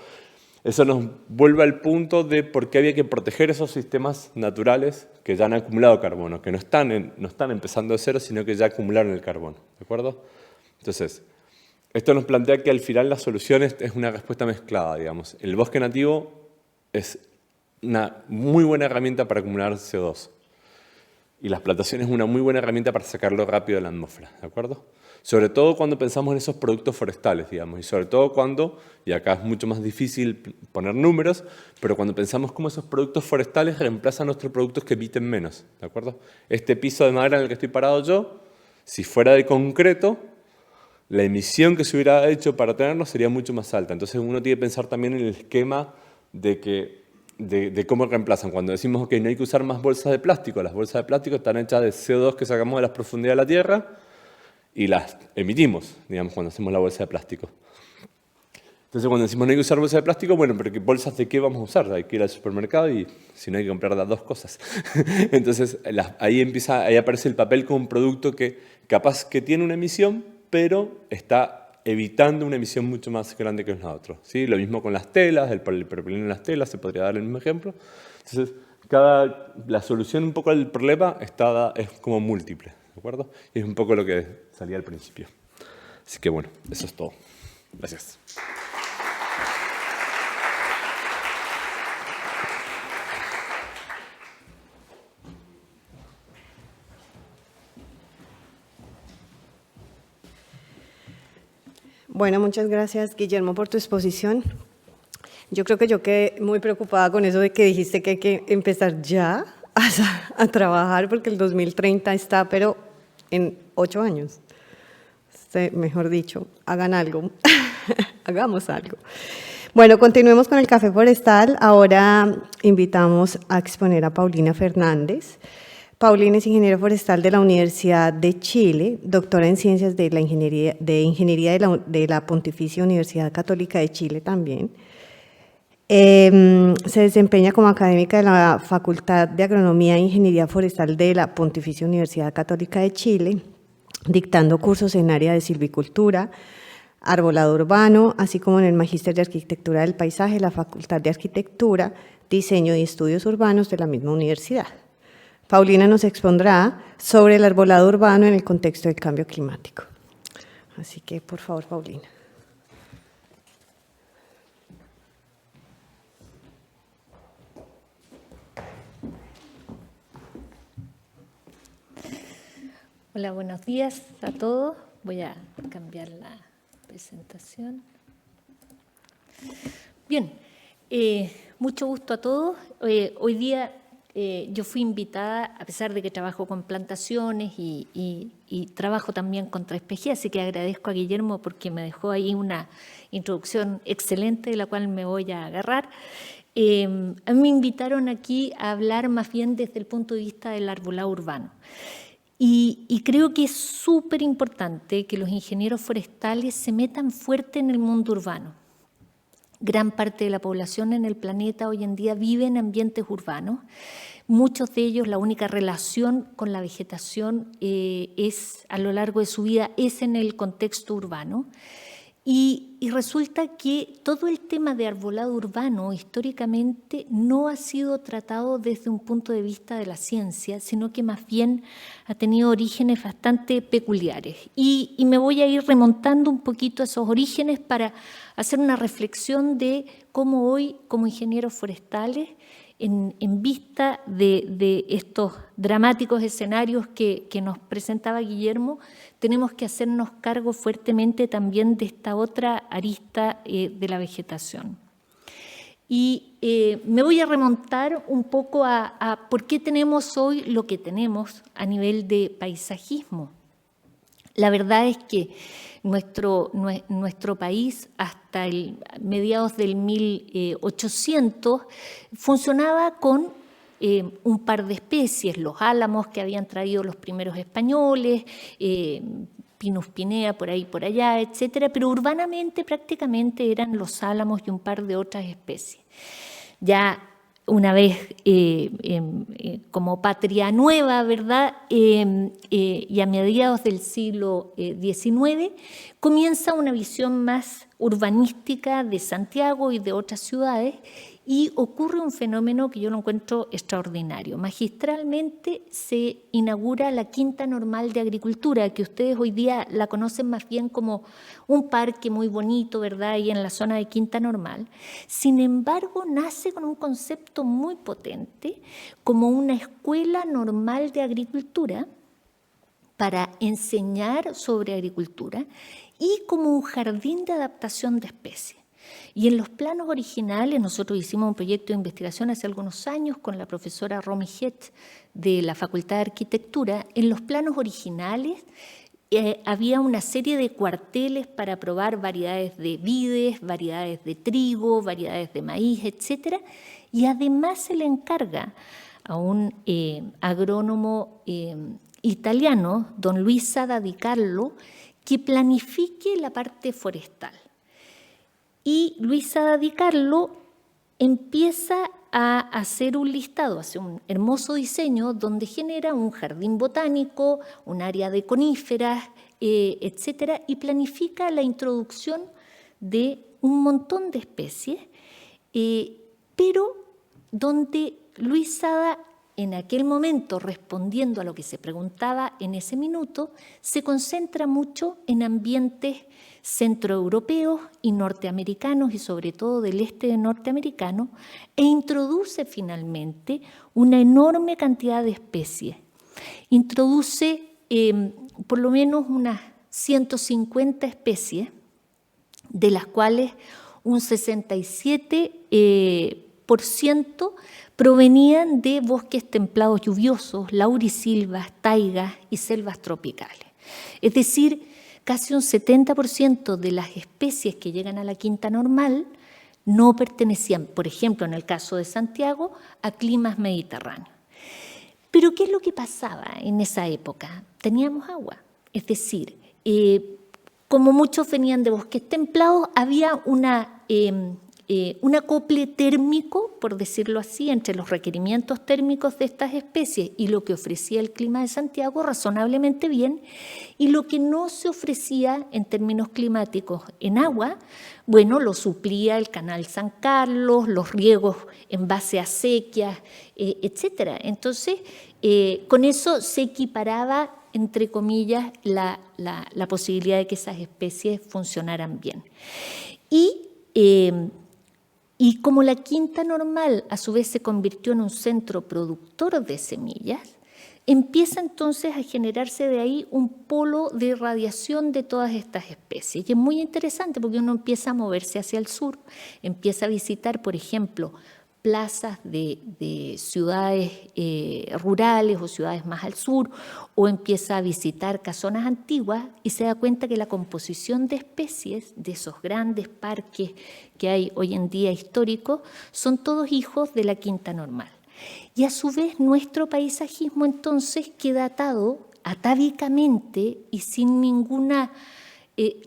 Eso nos vuelve al punto de por qué había que proteger esos sistemas naturales que ya han acumulado carbono, que no están empezando de cero, sino que ya acumularon el carbono, ¿de acuerdo? Entonces, esto nos plantea que al final la solución es una respuesta mezclada, digamos. El bosque nativo es una muy buena herramienta para acumular CO2. Y las plantaciones es una muy buena herramienta para sacarlo rápido de la atmósfera, ¿de acuerdo? Sobre todo cuando pensamos en esos productos forestales, digamos, y sobre todo cuando, y acá es mucho más difícil poner números, pero cuando pensamos cómo esos productos forestales reemplazan nuestros productos que emiten menos, ¿de acuerdo? Este piso de madera en el que estoy parado yo, si fuera de concreto, la emisión que se hubiera hecho para tenerlo sería mucho más alta. Entonces uno tiene que pensar también en el esquema de cómo reemplazan. Cuando decimos que no hay que usar más bolsas de plástico, las bolsas de plástico están hechas de CO2 que sacamos de las profundidades de la Tierra y las emitimos, digamos, cuando hacemos la bolsa de plástico. Entonces, cuando decimos no hay que usar bolsas de plástico, bueno, pero ¿bolsas de qué vamos a usar? Hay que ir al supermercado y si no hay que comprar las dos cosas. Entonces, ahí aparece el papel como un producto que capaz que tiene una emisión, pero está evitando una emisión mucho más grande que los otros, ¿sí? Lo mismo con las telas, el propileno en las telas, se podría dar el mismo ejemplo. Entonces, la solución un poco al problema es como múltiple, ¿de acuerdo? Y es un poco lo que salía al principio. Así que bueno, eso es todo. Gracias. Bueno, muchas gracias, Guillermo, por tu exposición. Yo creo que yo quedé muy preocupada con eso de que dijiste que hay que empezar ya a trabajar porque el 2030 está, pero en 8 años. Mejor dicho, hagan algo, hagamos algo. Bueno, continuemos con el Café Forestal. Ahora invitamos a exponer a Paulina Fernández. Paulina es ingeniera forestal de la Universidad de Chile, doctora en Ciencias de la Ingeniería de la Pontificia Universidad Católica de Chile también. Se desempeña como académica de la Facultad de Agronomía e Ingeniería Forestal de la Pontificia Universidad Católica de Chile, dictando cursos en área de silvicultura, arbolado urbano, así como en el Magíster de Arquitectura del Paisaje, la Facultad de Arquitectura, Diseño y Estudios Urbanos de la misma universidad. Paulina nos expondrá sobre el arbolado urbano en el contexto del cambio climático. Así que, por favor, Paulina. Hola, buenos días a todos. Voy a cambiar la presentación. Bien, mucho gusto a todos. Hoy día yo fui invitada, a pesar de que trabajo con plantaciones y trabajo también con 3PG, así que agradezco a Guillermo porque me dejó ahí una introducción excelente de la cual me voy a agarrar. A mí me invitaron aquí a hablar más bien desde el punto de vista del arbolado urbano. Y creo que es súper importante que los ingenieros forestales se metan fuerte en el mundo urbano. Gran parte de la población en el planeta hoy en día vive en ambientes urbanos. Muchos de ellos, la única relación con la vegetación a lo largo de su vida es en el contexto urbano. Y resulta que todo el tema de arbolado urbano históricamente no ha sido tratado desde un punto de vista de la ciencia, sino que más bien ha tenido orígenes bastante peculiares. Y me voy a ir remontando un poquito a esos orígenes para hacer una reflexión de cómo hoy, como ingenieros forestales, en vista de estos dramáticos escenarios que nos presentaba Guillermo, tenemos que hacernos cargo fuertemente también de esta otra arista de la vegetación. Y me voy a remontar un poco a por qué tenemos hoy lo que tenemos a nivel de paisajismo. La verdad es que nuestro país hasta mediados del 1800 funcionaba con un par de especies, los álamos que habían traído los primeros españoles, Pinus pinea por ahí, por allá, etcétera, pero urbanamente prácticamente eran los álamos y un par de otras especies. Ya una vez como patria nueva, ¿verdad? Y a mediados del siglo XIX, comienza una visión más urbanística de Santiago y de otras ciudades y ocurre un fenómeno que yo lo encuentro extraordinario. Magistralmente se inaugura la Quinta Normal de Agricultura, que ustedes hoy día la conocen más bien como un parque muy bonito, ¿verdad?, ahí en la zona de Quinta Normal. Sin embargo, nace con un concepto muy potente como una escuela normal de agricultura para enseñar sobre agricultura y como un jardín de adaptación de especies. Y en los planos originales, nosotros hicimos un proyecto de investigación hace algunos años con la profesora Romy Het de la Facultad de Arquitectura. En los planos originales había una serie de cuarteles para probar variedades de vides, variedades de trigo, variedades de maíz, etc. Y además se le encarga a un agrónomo italiano, don Luis Sada Di Carlo, que planifique la parte forestal. Y Luis Sada Di Carlo empieza a hacer un listado, hace un hermoso diseño donde genera un jardín botánico, un área de coníferas, etcétera, y planifica la introducción de un montón de especies, pero donde Luis Sada, en aquel momento, respondiendo a lo que se preguntaba en ese minuto, se concentra mucho en ambientes centroeuropeos y norteamericanos, y sobre todo del este norteamericano, e introduce finalmente una enorme cantidad de especies. Introduce por lo menos unas 150 especies de las cuales un 67% provenían de bosques templados lluviosos, laurisilvas, taigas y selvas tropicales. Es decir, casi un 70% de las especies que llegan a la quinta normal no pertenecían, por ejemplo, en el caso de Santiago, a climas mediterráneos. Pero ¿qué es lo que pasaba en esa época? Teníamos agua, es decir, como muchos venían de bosques templados, había un acople térmico, por decirlo así, entre los requerimientos térmicos de estas especies y lo que ofrecía el clima de Santiago razonablemente bien, y lo que no se ofrecía en términos climáticos en agua, bueno, lo suplía el canal San Carlos, los riegos en base a sequías, etc. Entonces, con eso se equiparaba, entre comillas, la posibilidad de que esas especies funcionaran bien. Y como la quinta normal a su vez se convirtió en un centro productor de semillas, empieza entonces a generarse de ahí un polo de radiación de todas estas especies. Y es muy interesante porque uno empieza a moverse hacia el sur, empieza a visitar, por ejemplo, plazas de ciudades rurales o ciudades más al sur, o empieza a visitar casonas antiguas y se da cuenta que la composición de especies de esos grandes parques que hay hoy en día históricos son todos hijos de la quinta normal. Y a su vez nuestro paisajismo entonces queda atado atávicamente y sin ninguna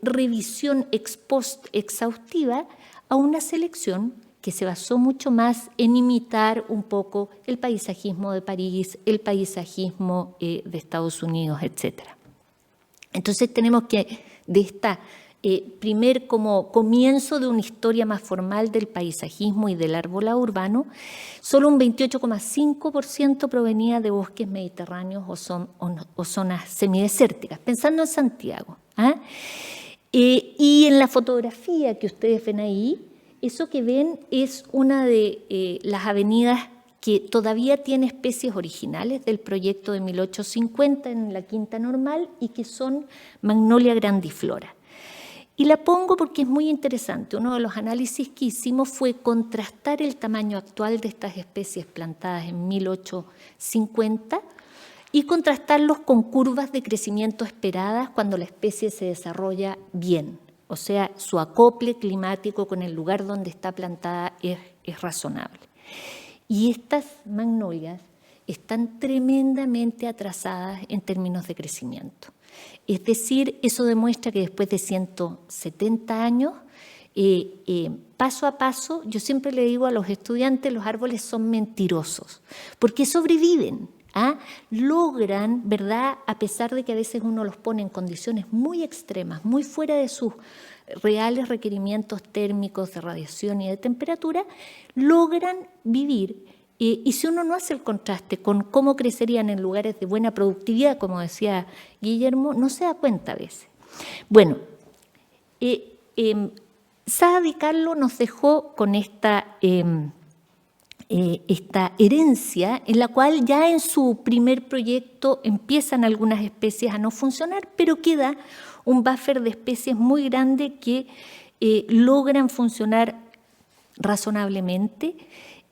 revisión ex post exhaustiva a una selección que se basó mucho más en imitar un poco el paisajismo de París, el paisajismo de Estados Unidos, etc. Entonces tenemos que, de esta primer como comienzo de una historia más formal del paisajismo y del arbolado urbano, solo un 28,5% provenía de bosques mediterráneos o zonas semidesérticas, pensando en Santiago. Y en la fotografía que ustedes ven ahí, eso que ven es una de las avenidas que todavía tiene especies originales del proyecto de 1850 en la quinta normal y que son Magnolia grandiflora. Y la pongo porque es muy interesante. Uno de los análisis que hicimos fue contrastar el tamaño actual de estas especies plantadas en 1850 y contrastarlos con curvas de crecimiento esperadas cuando la especie se desarrolla bien. O sea, su acople climático con el lugar donde está plantada es razonable. Y estas magnolias están tremendamente atrasadas en términos de crecimiento. Es decir, eso demuestra que después de 170 años, paso a paso, yo siempre le digo a los estudiantes, los árboles son mentirosos, porque sobreviven. Logran, ¿verdad?, a pesar de que a veces uno los pone en condiciones muy extremas, muy fuera de sus reales requerimientos térmicos de radiación y de temperatura, logran vivir. Y si uno no hace el contraste con cómo crecerían en lugares de buena productividad, como decía Guillermo, no se da cuenta a veces. Bueno, Sá Di Carlo nos dejó con esta herencia en la cual ya en su primer proyecto empiezan algunas especies a no funcionar, pero queda un buffer de especies muy grande que logran funcionar razonablemente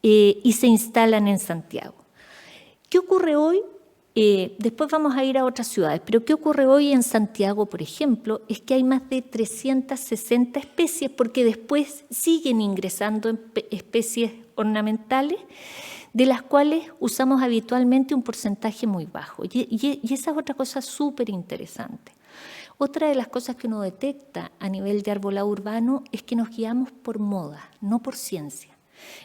y se instalan en Santiago. ¿Qué ocurre hoy? Después vamos a ir a otras ciudades, pero ¿qué ocurre hoy en Santiago, por ejemplo? Es que hay más de 360 especies porque después siguen ingresando especies ornamentales, de las cuales usamos habitualmente un porcentaje muy bajo. Y esa es otra cosa súper interesante. Otra de las cosas que uno detecta a nivel de arbolado urbano es que nos guiamos por moda, no por ciencia.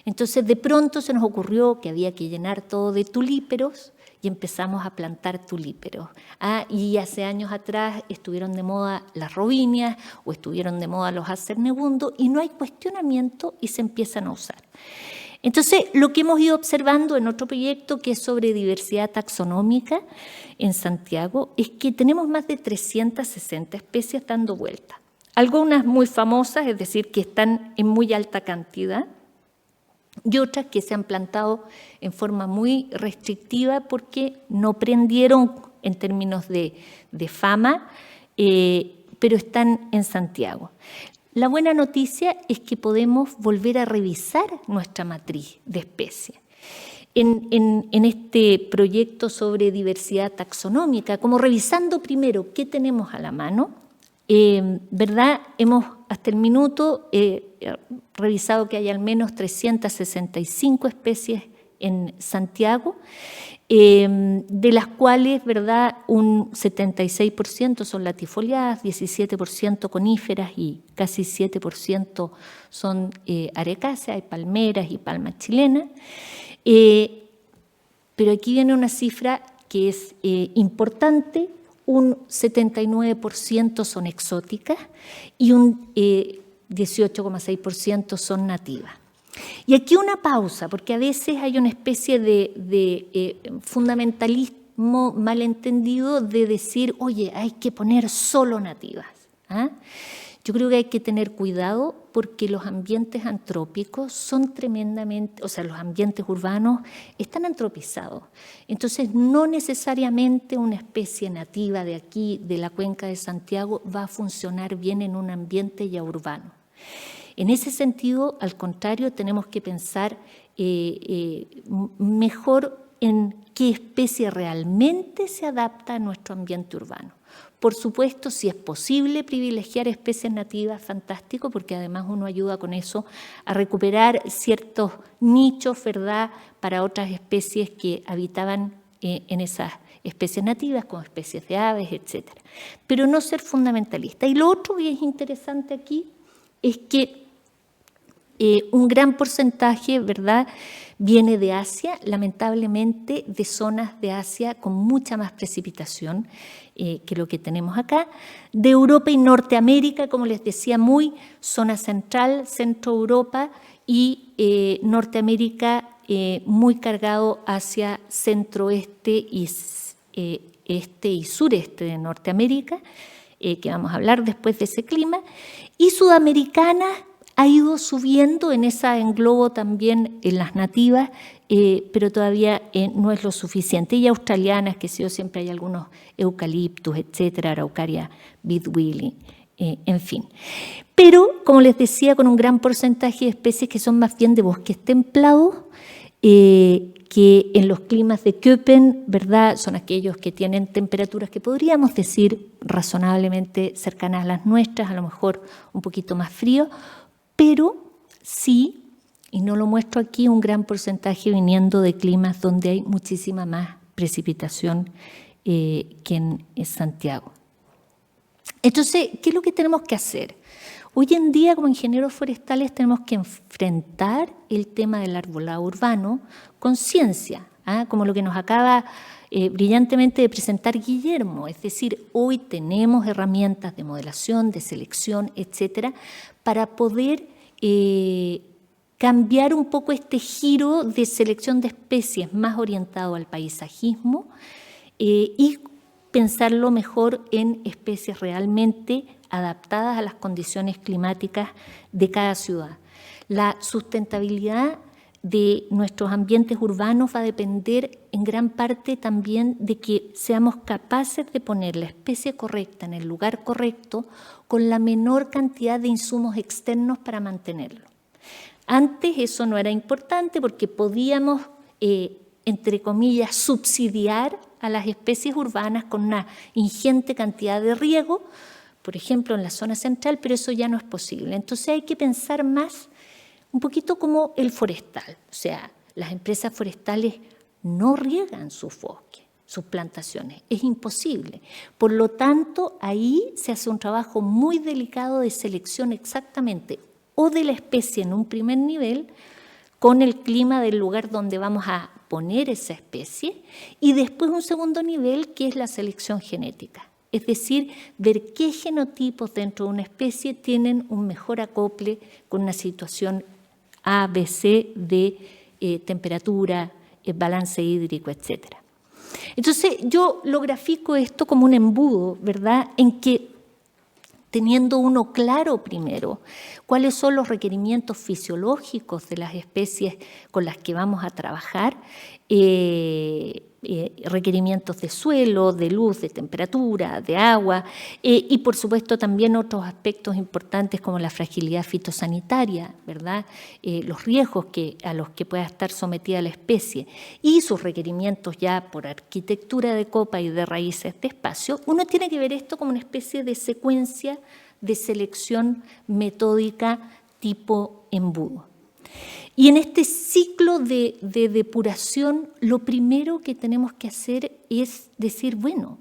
Entonces, de pronto se nos ocurrió que había que llenar todo de tulíperos y empezamos a plantar tulíperos. Y hace años atrás estuvieron de moda las robinias o estuvieron de moda los acernebundos y no hay cuestionamiento y se empiezan a usar. Entonces, lo que hemos ido observando en otro proyecto que es sobre diversidad taxonómica en Santiago es que tenemos más de 360 especies dando vuelta. Algunas muy famosas, es decir, que están en muy alta cantidad, y otras que se han plantado en forma muy restrictiva porque no prendieron en términos de fama, pero están en Santiago. la buena noticia es que podemos volver a revisar nuestra matriz de especies. En este proyecto sobre diversidad taxonómica, como revisando primero qué tenemos a la mano, ¿verdad? Hemos hasta el minuto revisado que hay al menos 365 especies en Santiago, de las cuales, ¿verdad?, un 76% son latifoliadas, 17% coníferas y casi 7% son arecáceas, hay palmeras y palmas chilenas. Pero aquí viene una cifra que es importante, un 79% son exóticas y un 18,6% son nativas. Y aquí una pausa, porque a veces hay una especie de fundamentalismo malentendido de decir, oye, hay que poner solo nativas. ¿Ah? Yo creo que hay que tener cuidado porque los ambientes antrópicos son tremendamente, o sea, los ambientes urbanos están antropizados. Entonces, no necesariamente una especie nativa de aquí, de la cuenca de Santiago, va a funcionar bien en un ambiente ya urbano. En ese sentido, al contrario, tenemos que pensar mejor en qué especie realmente se adapta a nuestro ambiente urbano. Por supuesto, si es posible privilegiar especies nativas, fantástico, porque además uno ayuda con eso a recuperar ciertos nichos, ¿verdad?, para otras especies que habitaban en esas especies nativas, como especies de aves, etc. Pero no ser fundamentalista. Y lo otro que es interesante aquí es que un gran porcentaje, ¿verdad?, viene de Asia, lamentablemente de zonas de Asia con mucha más precipitación que lo que tenemos acá, de Europa y Norteamérica, como les decía, muy zona central, centro Europa y Norteamérica muy cargado hacia centro-este y este y sureste de Norteamérica, que vamos a hablar después de ese clima, y Sudamericana ha ido subiendo, en esa englobo también en las nativas, pero todavía no es lo suficiente. Y australianas, que siempre hay algunos eucaliptus, etcétera, Araucaria bidwilli, en fin. Pero, como les decía, con un gran porcentaje de especies que son más bien de bosques templados, que en los climas de Köppen, ¿verdad?, son aquellos que tienen temperaturas que podríamos decir razonablemente cercanas a las nuestras, a lo mejor un poquito más frío, pero sí, y no lo muestro aquí, un gran porcentaje viniendo de climas donde hay muchísima más precipitación que en Santiago. Entonces, ¿qué es lo que tenemos que hacer? Hoy en día, como ingenieros forestales, tenemos que enfrentar el tema del arbolado urbano con ciencia, como lo que nos acaba brillantemente de presentar Guillermo. Es decir, hoy tenemos herramientas de modelación, de selección, etcétera, para poder cambiar un poco este giro de selección de especies más orientado al paisajismo y pensarlo mejor en especies realmente adaptadas a las condiciones climáticas de cada ciudad. La sustentabilidad de nuestros ambientes urbanos va a depender en gran parte también de que seamos capaces de poner la especie correcta en el lugar correcto con la menor cantidad de insumos externos para mantenerlo. Antes eso no era importante porque podíamos, entre comillas, subsidiar a las especies urbanas con una ingente cantidad de riego, por ejemplo, en la zona central, pero eso ya no es posible. Entonces hay que pensar más un poquito como el forestal. O sea, las empresas forestales no riegan sus bosques, sus plantaciones. Es imposible. Por lo tanto, ahí se hace un trabajo muy delicado de selección exactamente o de la especie en un primer nivel, con el clima del lugar donde vamos a poner esa especie, y después un segundo nivel que es la selección genética. Es decir, ver qué genotipos dentro de una especie tienen un mejor acople con una situación A, B, C de temperatura, balance hídrico, etc. Entonces, yo lo grafico esto como un embudo, ¿verdad?, en que teniendo uno claro primero cuáles son los requerimientos fisiológicos de las especies con las que vamos a trabajar, requerimientos de suelo, de luz, de temperatura, de agua, y por supuesto también otros aspectos importantes como la fragilidad fitosanitaria, ¿verdad? Los riesgos a los que pueda estar sometida la especie y sus requerimientos ya por arquitectura de copa y de raíces de espacio. Uno tiene que ver esto como una especie de secuencia de selección metódica tipo embudo. Y en este ciclo de depuración, lo primero que tenemos que hacer es decir, bueno,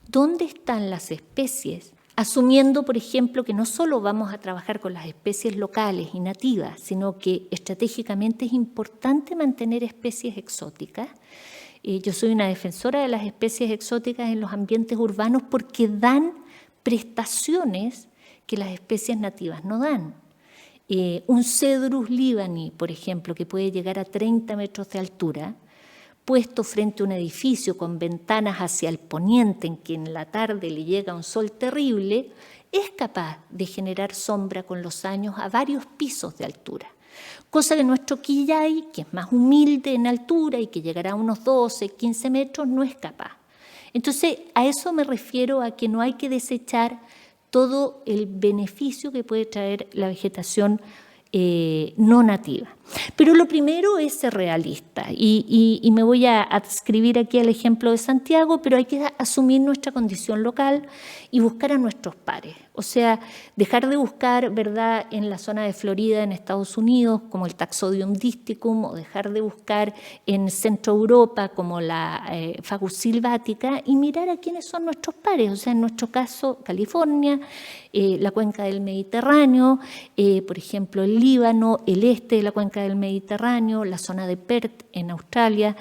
¿dónde están las especies? Asumiendo, por ejemplo, que no solo vamos a trabajar con las especies locales y nativas, sino que estratégicamente es importante mantener especies exóticas. Yo soy una defensora de las especies exóticas en los ambientes urbanos porque dan prestaciones que las especies nativas no dan. Un Cedrus libani, por ejemplo, que puede llegar a 30 metros de altura, puesto frente a un edificio con ventanas hacia el poniente en que en la tarde le llega un sol terrible, es capaz de generar sombra con los años a varios pisos de altura. Cosa que nuestro quillay, que es más humilde en altura y que llegará a unos 12, 15 metros, no es capaz. Entonces, a eso me refiero, a que no hay que desechar todo el beneficio que puede traer la vegetación no nativa. Pero lo primero es ser realista y me voy a adscribir aquí al ejemplo de Santiago, pero hay que asumir nuestra condición local y buscar a nuestros pares. O sea, dejar de buscar, ¿verdad?, en la zona de Florida, en Estados Unidos, como el Taxodium disticum, o dejar de buscar en Centro Europa, como la Fagus sylvatica, y mirar a quiénes son nuestros pares. O sea, en nuestro caso, California, la cuenca del Mediterráneo, por ejemplo, el Líbano, el este de la cuenca del Mediterráneo, la zona de Perth en Australia,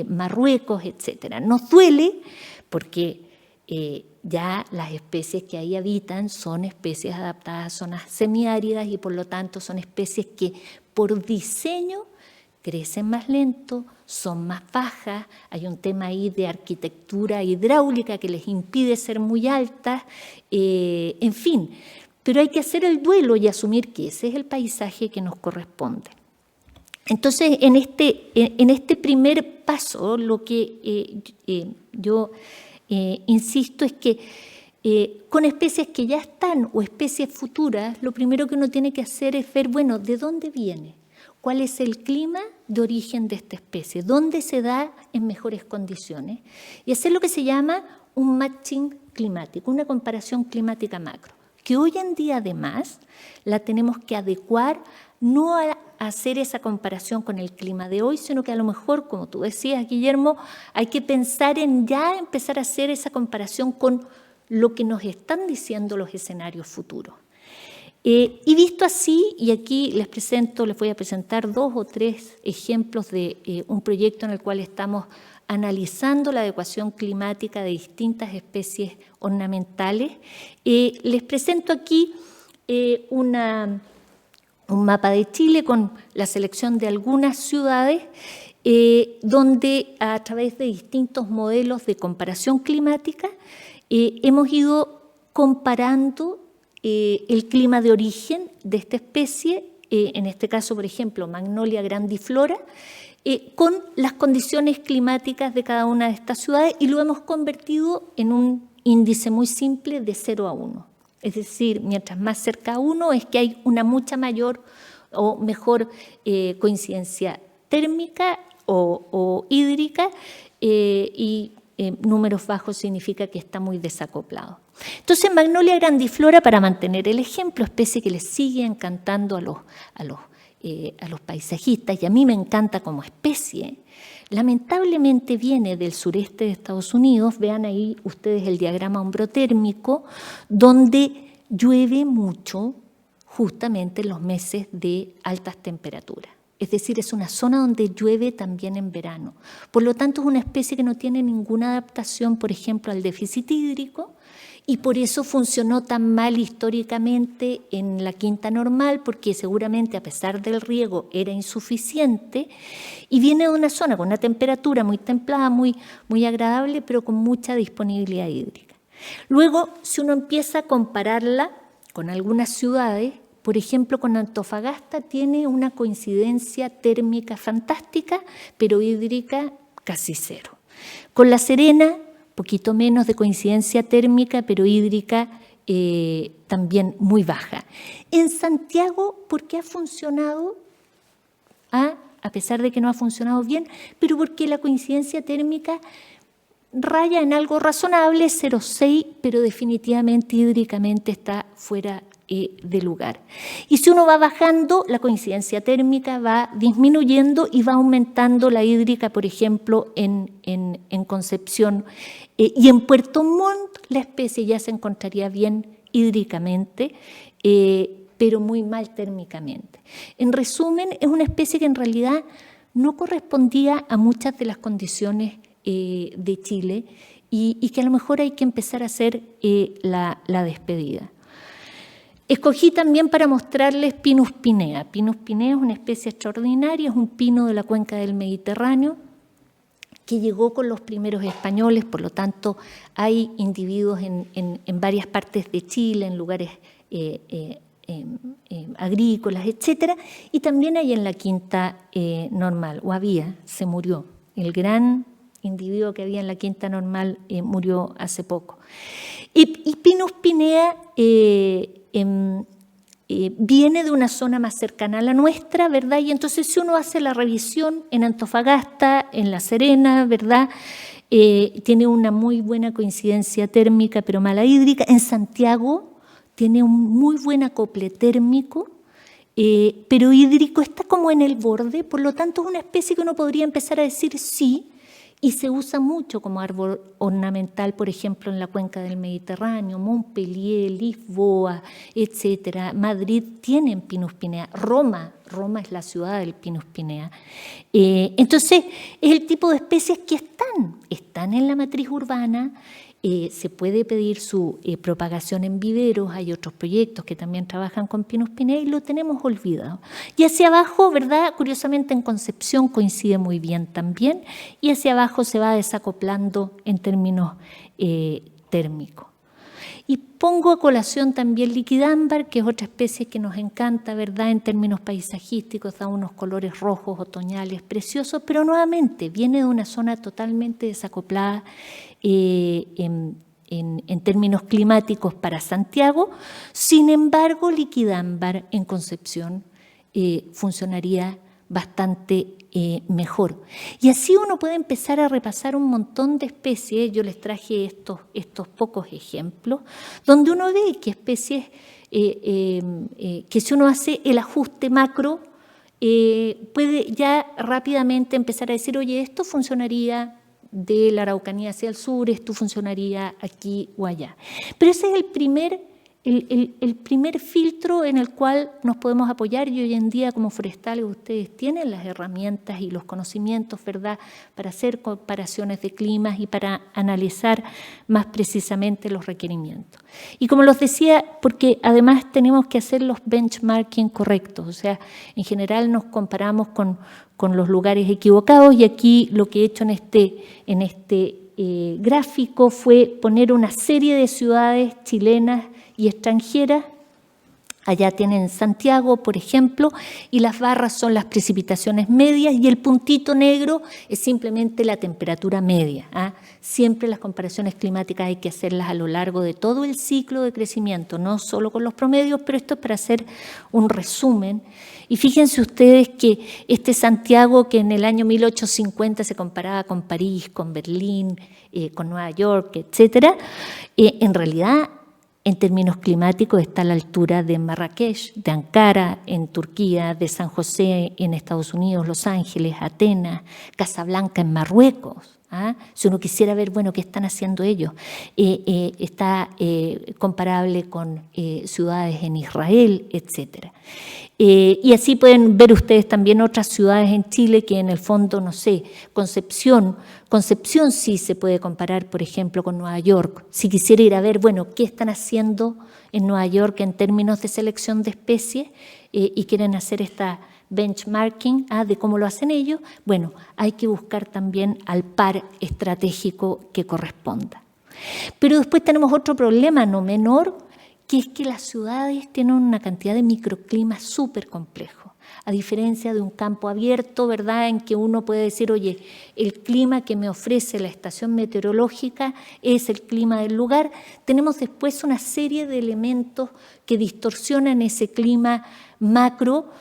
Marruecos, etc. Nos duele porque ya las especies que ahí habitan son especies adaptadas a zonas semiáridas y por lo tanto son especies que por diseño crecen más lento, son más bajas, hay un tema ahí de arquitectura hidráulica que les impide ser muy altas, en fin, pero hay que hacer el duelo y asumir que ese es el paisaje que nos corresponde. Entonces, en este primer paso, lo que yo insisto es que con especies que ya están o especies futuras, lo primero que uno tiene que hacer es ver, bueno, ¿de dónde viene? ¿Cuál es el clima de origen de esta especie? ¿Dónde se da en mejores condiciones? Y hacer lo que se llama un matching climático, una comparación climática macro, que hoy en día además la tenemos que adecuar no a hacer esa comparación con el clima de hoy, sino que a lo mejor, como tú decías, Guillermo, hay que pensar en ya empezar a hacer esa comparación con lo que nos están diciendo los escenarios futuros. Y visto así, y aquí les voy a presentar 2 o 3 ejemplos de un proyecto en el cual estamos analizando la adecuación climática de distintas especies ornamentales. Les presento aquí un mapa de Chile con la selección de algunas ciudades donde a través de distintos modelos de comparación climática hemos ido comparando el clima de origen de esta especie, en este caso, por ejemplo, Magnolia grandiflora, con las condiciones climáticas de cada una de estas ciudades y lo hemos convertido en un índice muy simple de 0 a 1. Es decir, mientras más cerca a 1 es que hay una mucha mayor o mejor coincidencia térmica o hídrica y números bajos significa que está muy desacoplado. Entonces, Magnolia grandiflora, para mantener el ejemplo, especie que les sigue encantando a los paisajistas y a mí me encanta como especie, lamentablemente viene del sureste de Estados Unidos. Vean ahí ustedes el diagrama ombrotérmico, donde llueve mucho justamente en los meses de altas temperaturas. Es decir, es una zona donde llueve también en verano. Por lo tanto, es una especie que no tiene ninguna adaptación, por ejemplo, al déficit hídrico, y por eso funcionó tan mal históricamente en la quinta normal, porque seguramente a pesar del riego era insuficiente, y viene de una zona con una temperatura muy templada, muy agradable, pero con mucha disponibilidad hídrica. Luego, si uno empieza a compararla con algunas ciudades, por ejemplo, con Antofagasta tiene una coincidencia térmica fantástica, pero hídrica casi cero. Con La Serena, poquito menos de coincidencia térmica, pero hídrica también muy baja. En Santiago, ¿por qué ha funcionado? A pesar de que no ha funcionado bien, pero porque la coincidencia térmica raya en algo razonable, 0,6, pero definitivamente hídricamente está fuera de lugar. Y si uno va bajando, la coincidencia térmica va disminuyendo y va aumentando la hídrica, por ejemplo, en Concepción. Y en Puerto Montt la especie ya se encontraría bien hídricamente, pero muy mal térmicamente. En resumen, es una especie que en realidad no correspondía a muchas de las condiciones de Chile y que a lo mejor hay que empezar a hacer la despedida. Escogí también para mostrarles Pinus pinea. Pinus pinea es una especie extraordinaria, es un pino de la cuenca del Mediterráneo que llegó con los primeros españoles, por lo tanto hay individuos en varias partes de Chile, en lugares agrícolas, etcétera, y también hay en la Quinta Normal, o había, se murió. El gran individuo que había en la Quinta Normal murió hace poco. Y Pinus pinea viene de una zona más cercana a la nuestra, ¿verdad? Y entonces si uno hace la revisión en Antofagasta, en La Serena, ¿verdad? Tiene una muy buena coincidencia térmica, pero mala hídrica. En Santiago tiene un muy buen acople térmico, pero hídrico está como en el borde, por lo tanto es una especie que uno podría empezar a decir sí, y se usa mucho como árbol ornamental, por ejemplo, en la cuenca del Mediterráneo, Montpellier, Lisboa, etcétera. Madrid tienen Pinus pinea, Roma es la ciudad del Pinus pinea. Entonces, es el tipo de especies que están en la matriz urbana. Se puede pedir su propagación en viveros, hay otros proyectos que también trabajan con Pinus pinea y lo tenemos olvidado. Y hacia abajo, ¿verdad? Curiosamente en Concepción coincide muy bien también y hacia abajo se va desacoplando en términos térmicos. Y pongo a colación también liquidámbar, que es otra especie que nos encanta, ¿verdad? En términos paisajísticos, da unos colores rojos, otoñales, preciosos, pero nuevamente viene de una zona totalmente desacoplada en términos climáticos para Santiago. Sin embargo, liquidámbar en Concepción funcionaría bastante mejor. Y así uno puede empezar a repasar un montón de especies. Yo les traje estos pocos ejemplos, donde uno ve que especies que si uno hace el ajuste macro, puede ya rápidamente empezar a decir, oye, esto funcionaría de la Araucanía hacia el sur, esto funcionaría aquí o allá. Pero ese es el primer filtro en el cual nos podemos apoyar y hoy en día como forestales ustedes tienen las herramientas y los conocimientos, ¿verdad?, para hacer comparaciones de climas y para analizar más precisamente los requerimientos. Y como los decía, porque además tenemos que hacer los benchmarking correctos, o sea, en general nos comparamos con los lugares equivocados y aquí lo que he hecho en este gráfico fue poner una serie de ciudades chilenas y extranjeras. Allá tienen Santiago, por ejemplo, y las barras son las precipitaciones medias y el puntito negro es simplemente la temperatura media. Siempre las comparaciones climáticas hay que hacerlas a lo largo de todo el ciclo de crecimiento, no solo con los promedios, pero esto es para hacer un resumen. Y fíjense ustedes que este Santiago, que en el año 1850 se comparaba con París, con Berlín, con Nueva York, etcétera, en realidad en términos climáticos está a la altura de Marrakech, de Ankara en Turquía, de San José en Estados Unidos, Los Ángeles, Atenas, Casablanca en Marruecos. Si uno quisiera ver, bueno, qué están haciendo ellos, está comparable con ciudades en Israel, etcétera. Y así pueden ver ustedes también otras ciudades en Chile que en el fondo, no sé, Concepción sí se puede comparar, por ejemplo, con Nueva York. Si quisiera ir a ver, bueno, qué están haciendo en Nueva York en términos de selección de especies y quieren hacer esta benchmarking de cómo lo hacen ellos, bueno, hay que buscar también al par estratégico que corresponda. Pero después tenemos otro problema no menor, que es que las ciudades tienen una cantidad de microclimas súper complejos. a diferencia de un campo abierto, ¿verdad?, en que uno puede decir, oye, el clima que me ofrece la estación meteorológica es el clima del lugar. Tenemos después una serie de elementos que distorsionan ese clima macro,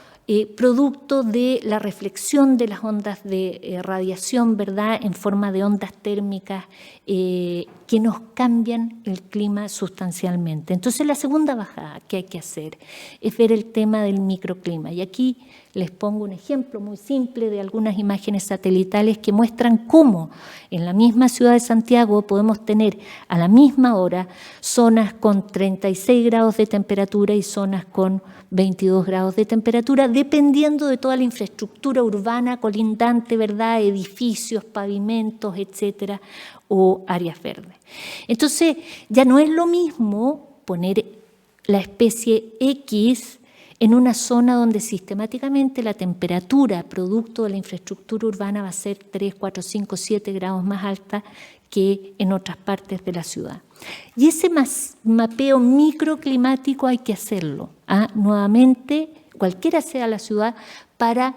producto de la reflexión de las ondas de radiación, ¿verdad?, en forma de ondas térmicas que nos cambian el clima sustancialmente. Entonces, la segunda bajada que hay que hacer es ver el tema del microclima. Y aquí les pongo un ejemplo muy simple de algunas imágenes satelitales que muestran cómo en la misma ciudad de Santiago podemos tener a la misma hora zonas con 36 grados de temperatura y zonas con 22 grados de temperatura, dependiendo de toda la infraestructura urbana colindante, ¿verdad?, edificios, pavimentos, etcétera, o áreas verdes. Entonces, ya no es lo mismo poner la especie X en una zona donde sistemáticamente la temperatura producto de la infraestructura urbana va a ser 3, 4, 5, 7 grados más alta que en otras partes de la ciudad. Y ese mapeo microclimático hay que hacerlo, nuevamente, cualquiera sea la ciudad, para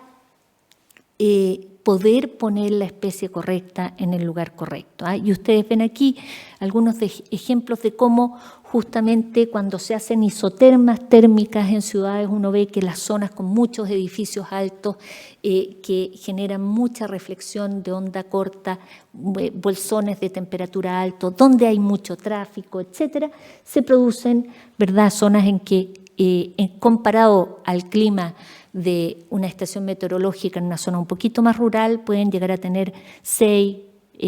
poder poner la especie correcta en el lugar correcto. Y ustedes ven aquí algunos ejemplos de cómo justamente cuando se hacen isotermas térmicas en ciudades uno ve que las zonas con muchos edificios altos que generan mucha reflexión de onda corta, bolsones de temperatura alto, donde hay mucho tráfico, etcétera, se producen, ¿verdad?, zonas en que comparado al clima de una estación meteorológica en una zona un poquito más rural, pueden llegar a tener 6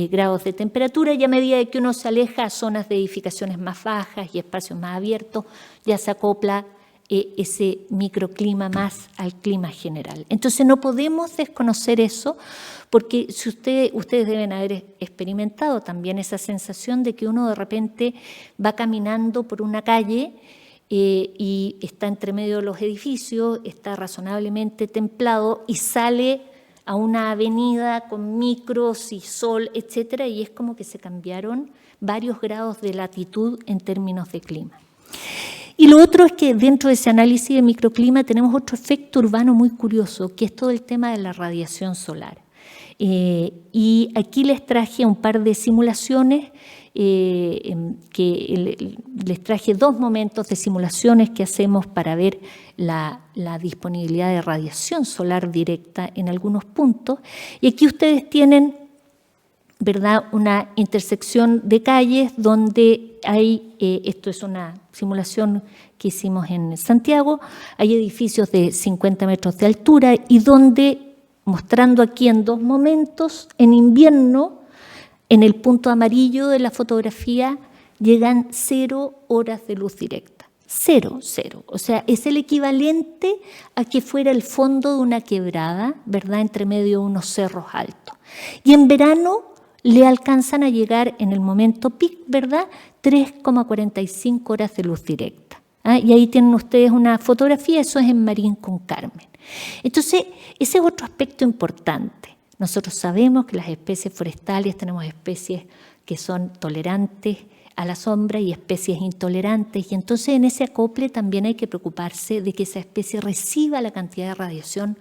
grados de temperatura, y a medida de que uno se aleja a zonas de edificaciones más bajas y espacios más abiertos, ya se acopla ese microclima más al clima general. Entonces no podemos desconocer eso, porque si ustedes deben haber experimentado también esa sensación de que uno de repente va caminando por una calle y está entre medio de los edificios, está razonablemente templado y sale a una avenida con micros y sol, etcétera, y es como que se cambiaron varios grados de latitud en términos de clima. Y lo otro es que dentro de ese análisis de microclima tenemos otro efecto urbano muy curioso, que es todo el tema de la radiación solar. Y aquí les traje un par de simulaciones, que les traje 2 momentos de simulaciones que hacemos para ver la disponibilidad de radiación solar directa en algunos puntos. Y aquí ustedes tienen, ¿verdad?, una intersección de calles donde hay, esto es una simulación que hicimos en Santiago, hay edificios de 50 metros de altura y donde, mostrando aquí en 2 momentos, en invierno, en el punto amarillo de la fotografía llegan 0 horas de luz directa. 0. O sea, es el equivalente a que fuera el fondo de una quebrada, ¿verdad?, entre medio de unos cerros altos. Y en verano le alcanzan a llegar en el momento peak, ¿verdad?, 3,45 horas de luz directa. Y ahí tienen ustedes una fotografía, eso es en Marín con Carmen. Entonces, ese es otro aspecto importante. Nosotros sabemos que las especies forestales tenemos especies que son tolerantes a la sombra y especies intolerantes, y entonces en ese acople también hay que preocuparse de que esa especie reciba la cantidad de radiación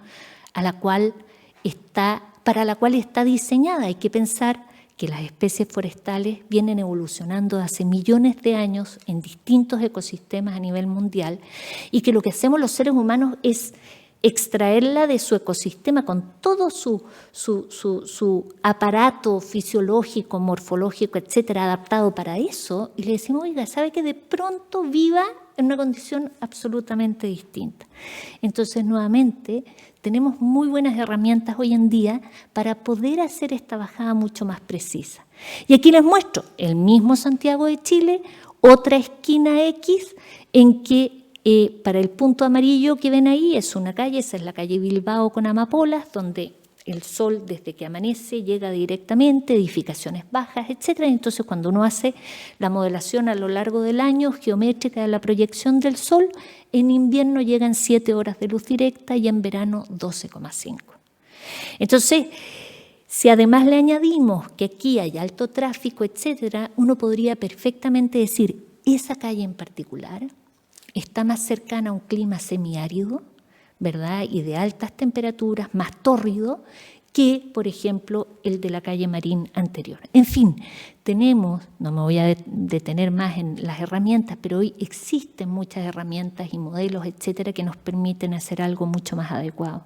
para la cual está diseñada. Hay que pensar que las especies forestales vienen evolucionando hace millones de años en distintos ecosistemas a nivel mundial, y que lo que hacemos los seres humanos es extraerla de su ecosistema con todo su aparato fisiológico, morfológico, etcétera, adaptado para eso, y le decimos, oiga, ¿sabe que de pronto viva en una condición absolutamente distinta? Entonces, nuevamente, tenemos muy buenas herramientas hoy en día para poder hacer esta bajada mucho más precisa. Y aquí les muestro el mismo Santiago de Chile, otra esquina X en que para el punto amarillo que ven ahí es una calle, esa es la calle Bilbao con Amapolas, donde el sol desde que amanece llega directamente, edificaciones bajas, etcétera. Entonces, cuando uno hace la modelación a lo largo del año, geométrica de la proyección del sol, en invierno llegan 7 horas de luz directa y en verano 12,5. Entonces, si además le añadimos que aquí hay alto tráfico, etcétera, uno podría perfectamente decir, esa calle en particular está más cercana a un clima semiárido, ¿verdad? Y de altas temperaturas, más tórrido que, por ejemplo, el de la calle Marín anterior. En fin, tenemos, no me voy a detener más en las herramientas, pero hoy existen muchas herramientas y modelos, etcétera, que nos permiten hacer algo mucho más adecuado.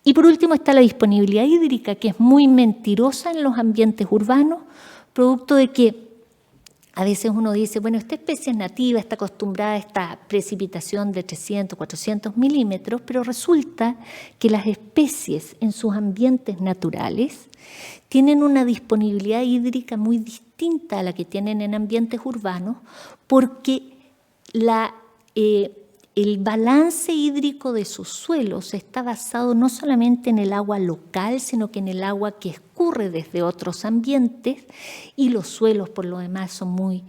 Y por último está la disponibilidad hídrica, que es muy mentirosa en los ambientes urbanos, producto de que a veces uno dice, bueno, esta especie es nativa, está acostumbrada a esta precipitación de 300, 400 milímetros, pero resulta que las especies en sus ambientes naturales tienen una disponibilidad hídrica muy distinta a la que tienen en ambientes urbanos, porque el balance hídrico de sus suelos está basado no solamente en el agua local, sino que en el agua que escurre desde otros ambientes, y los suelos por lo demás son muy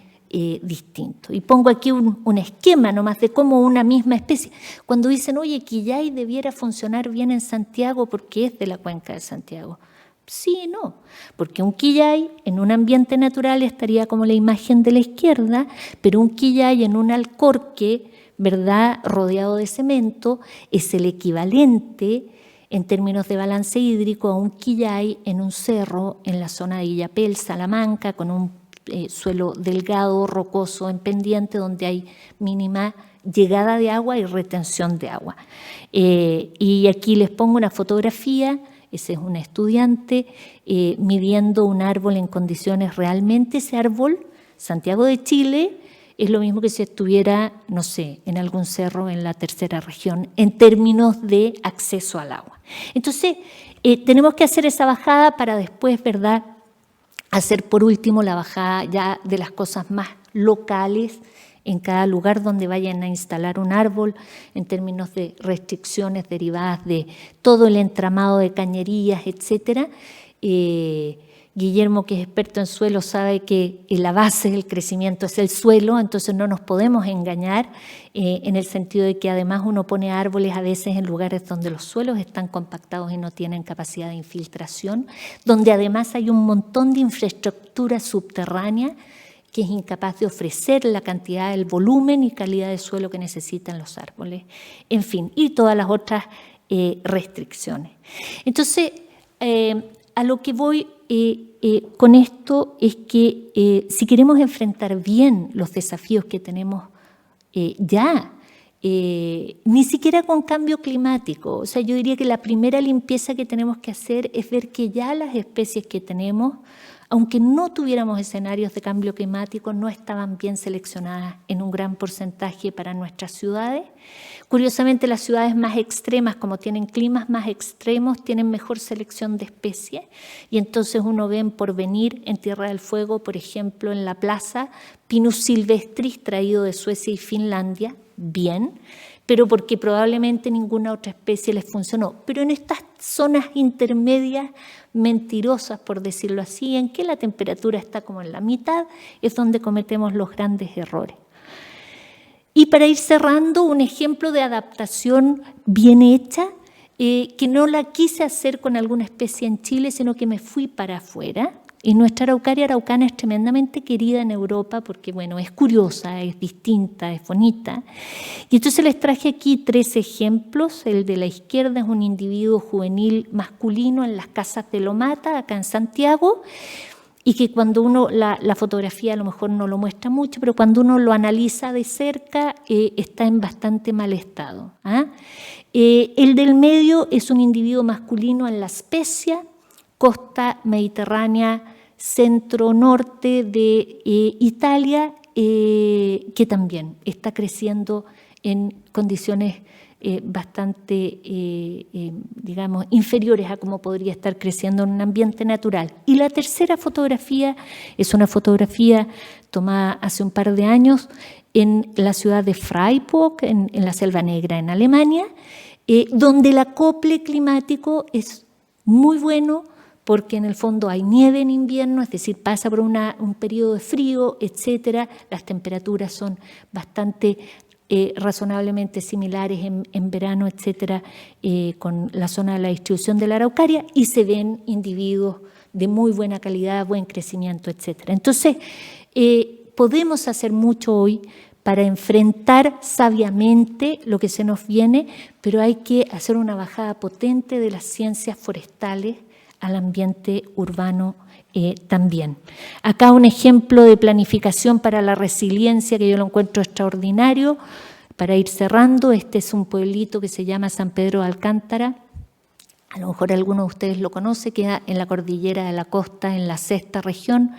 distintos. Y pongo aquí un esquema nomás de cómo una misma especie, cuando dicen, oye, Quillay debiera funcionar bien en Santiago porque es de la cuenca de Santiago. Sí y no, porque un quillay en un ambiente natural estaría como la imagen de la izquierda, pero un quillay en un alcorque, ¿verdad?, rodeado de cemento, es el equivalente en términos de balance hídrico a un quillay en un cerro en la zona de Illapel, Salamanca, con un suelo delgado, rocoso, en pendiente, donde hay mínima llegada de agua y retención de agua. Y aquí les pongo una fotografía. Ese es un estudiante midiendo un árbol en condiciones realmente. Ese árbol, Santiago de Chile, es lo mismo que si estuviera, no sé, en algún cerro en la tercera región, en términos de acceso al agua. Entonces, tenemos que hacer esa bajada para después, ¿verdad?, hacer por último la bajada ya de las cosas más locales en cada lugar donde vayan a instalar un árbol, en términos de restricciones derivadas de todo el entramado de cañerías, etcétera. Guillermo, que es experto en suelo, sabe que la base del crecimiento es el suelo, entonces no nos podemos engañar en el sentido de que además uno pone árboles a veces en lugares donde los suelos están compactados y no tienen capacidad de infiltración, donde además hay un montón de infraestructura subterránea que es incapaz de ofrecer la cantidad, el volumen y calidad de suelo que necesitan los árboles, en fin, y todas las otras restricciones. Entonces, a lo que voy con esto es que si queremos enfrentar bien los desafíos que tenemos ni siquiera con cambio climático, o sea, yo diría que la primera limpieza que tenemos que hacer es ver que ya las especies que tenemos, aunque no tuviéramos escenarios de cambio climático, no estaban bien seleccionadas en un gran porcentaje para nuestras ciudades. Curiosamente, las ciudades más extremas, como tienen climas más extremos, tienen mejor selección de especies. Y entonces uno ve en Porvenir, en Tierra del Fuego, por ejemplo, en la plaza, Pinus silvestris traído de Suecia y Finlandia, bien, pero porque probablemente ninguna otra especie les funcionó. Pero en estas zonas intermedias, mentirosas, por decirlo así, en que la temperatura está como en la mitad, es donde cometemos los grandes errores. Y para ir cerrando, un ejemplo de adaptación bien hecha, que no la quise hacer con alguna especie en Chile, sino que me fui para afuera. Y nuestra araucaria araucana es tremendamente querida en Europa porque, bueno, es curiosa, es distinta, es bonita. Y entonces les traje aquí 3 ejemplos. El de la izquierda es un individuo juvenil masculino en las Casas de Lomata, acá en Santiago, y que cuando uno, la fotografía a lo mejor no lo muestra mucho, pero cuando uno lo analiza de cerca está en bastante mal estado. El del medio es un individuo masculino en La Spezia, costa mediterránea centro-norte de Italia, que también está creciendo en condiciones bastante, digamos, inferiores a cómo podría estar creciendo en un ambiente natural. Y la tercera fotografía es una fotografía tomada hace un par de años en la ciudad de Freiburg, en la Selva Negra, en Alemania, donde el acople climático es muy bueno, porque en el fondo hay nieve en invierno, es decir, pasa por un periodo de frío, etcétera. Las temperaturas son bastante razonablemente similares en verano, etcétera, con la zona de la distribución de la araucaria, y se ven individuos de muy buena calidad, buen crecimiento, etcétera. Entonces, podemos hacer mucho hoy para enfrentar sabiamente lo que se nos viene, pero hay que hacer una bajada potente de las ciencias forestales al ambiente urbano también. Acá un ejemplo de planificación para la resiliencia que yo lo encuentro extraordinario. Para ir cerrando, este es un pueblito que se llama San Pedro de Alcántara. A lo mejor algunos de ustedes lo conocen, queda en la cordillera de la costa, en la sexta región,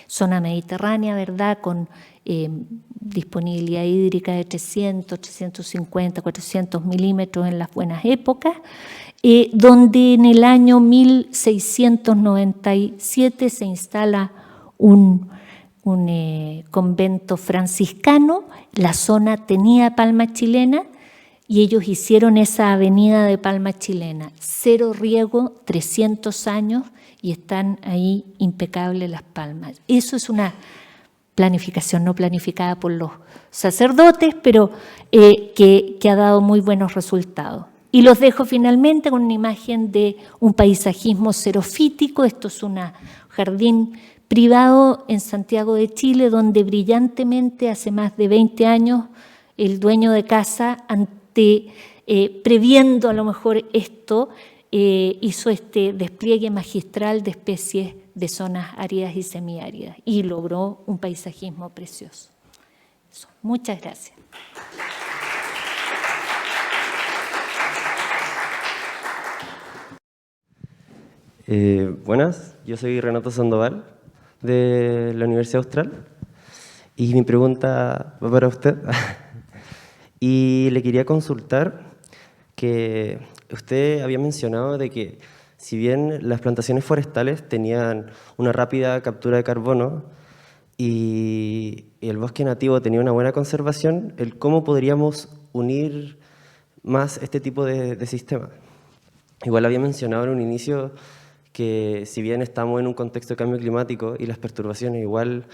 zona mediterránea, ¿verdad?, con disponibilidad hídrica de 300, 350, 400 milímetros en las buenas épocas, donde en el año 1697 se instala un convento franciscano. La zona tenía palma chilena y ellos hicieron esa avenida de palma chilena. Cero riego, 300 años y están ahí impecables las palmas. Eso es una planificación no planificada por los sacerdotes, pero que ha dado muy buenos resultados. Y los dejo finalmente con una imagen de un paisajismo xerofítico. Esto es un jardín privado en Santiago de Chile, donde brillantemente hace más de 20 años el dueño de casa, previendo a lo mejor esto, hizo este despliegue magistral de especies de zonas áridas y semiáridas y logró un paisajismo precioso. Eso. Muchas gracias. Buenas, yo soy Renato Sandoval de la Universidad Austral y mi pregunta va para usted. Y le quería consultar que usted había mencionado de que si bien las plantaciones forestales tenían una rápida captura de carbono y el bosque nativo tenía una buena conservación, ¿cómo podríamos unir más este tipo de sistemas? Igual había mencionado en un inicio que si bien estamos en un contexto de cambio climático y las perturbaciones igual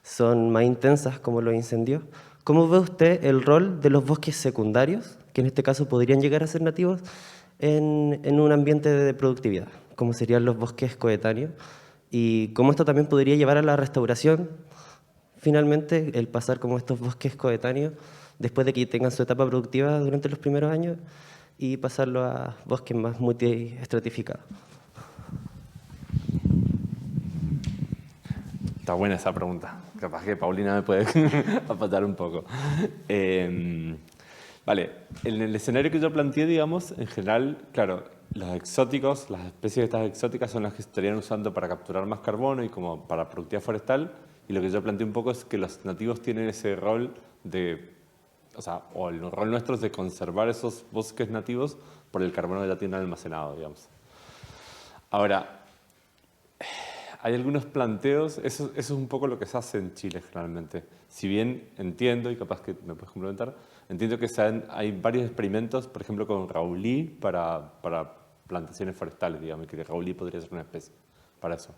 son más intensas como los incendios, ¿cómo ve usted el rol de los bosques secundarios, que en este caso podrían llegar a ser nativos, en un ambiente de productividad, como serían los bosques coetáneos? Y cómo esto también podría llevar a la restauración, finalmente, el pasar como estos bosques coetáneos, después de que tengan su etapa productiva durante los primeros años, y pasarlo a bosques más multiestratificados. Está buena esa pregunta. Capaz que Paulina me puede apatar un poco. Vale, en el escenario que yo planteé, digamos, en general, claro, los exóticos, las especies estas exóticas son las que se estarían usando para capturar más carbono y como para productividad forestal. Y lo que yo planteé un poco es que los nativos tienen ese rol de, o el rol nuestro es de conservar esos bosques nativos por el carbono que ya tienen almacenado, digamos. Ahora, hay algunos planteos, eso es un poco lo que se hace en Chile generalmente. Si bien entiendo, y capaz que me puedes complementar, entiendo que hay varios experimentos, por ejemplo con Raulí para plantaciones forestales, digamos, que Raulí podría ser una especie para eso.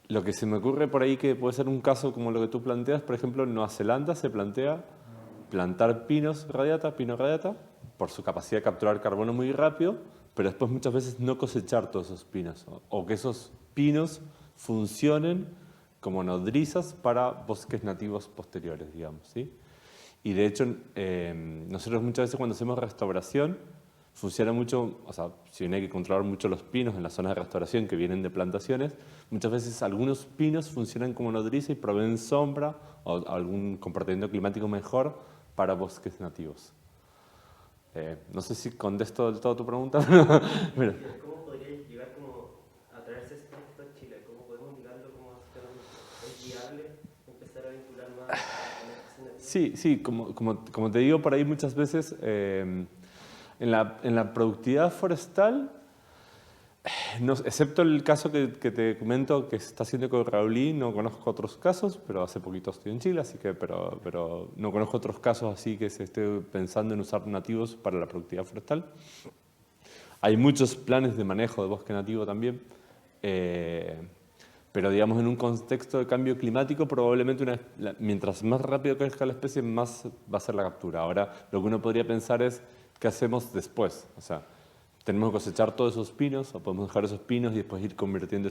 Lo que se me ocurre por ahí que puede ser un caso como lo que tú planteas, por ejemplo, en Nueva Zelanda se plantea plantar pino radiata, por su capacidad de capturar carbono muy rápido, pero después muchas veces no cosechar todos esos pinos, o que esos pinos funcionen como nodrizas para bosques nativos posteriores, digamos, ¿sí? Y de hecho, nosotros muchas veces cuando hacemos restauración, funciona mucho, si bien hay que controlar mucho los pinos en las zonas de restauración que vienen de plantaciones, muchas veces algunos pinos funcionan como nodriza y proveen sombra o algún comportamiento climático mejor para bosques nativos. No sé si contesto del todo tu pregunta, pero ¿Cómo podría llegar a traerse esto a Chile? ¿Cómo podemos ligarlo es viable empezar a vincular más? Sí, como te digo por ahí muchas veces, en la productividad forestal, excepto el caso que te comento que se está haciendo con Raulí, no conozco otros casos, pero hace poquito estoy en Chile, así que, pero no conozco otros casos así que se esté pensando en usar nativos para la productividad forestal. Hay muchos planes de manejo de bosque nativo también, pero digamos en un contexto de cambio climático probablemente mientras más rápido crezca la especie, más va a ser la captura. Ahora, lo que uno podría pensar es, ¿qué hacemos después? ¿Tenemos que cosechar todos esos pinos o podemos dejar esos pinos y después ir convirtiendo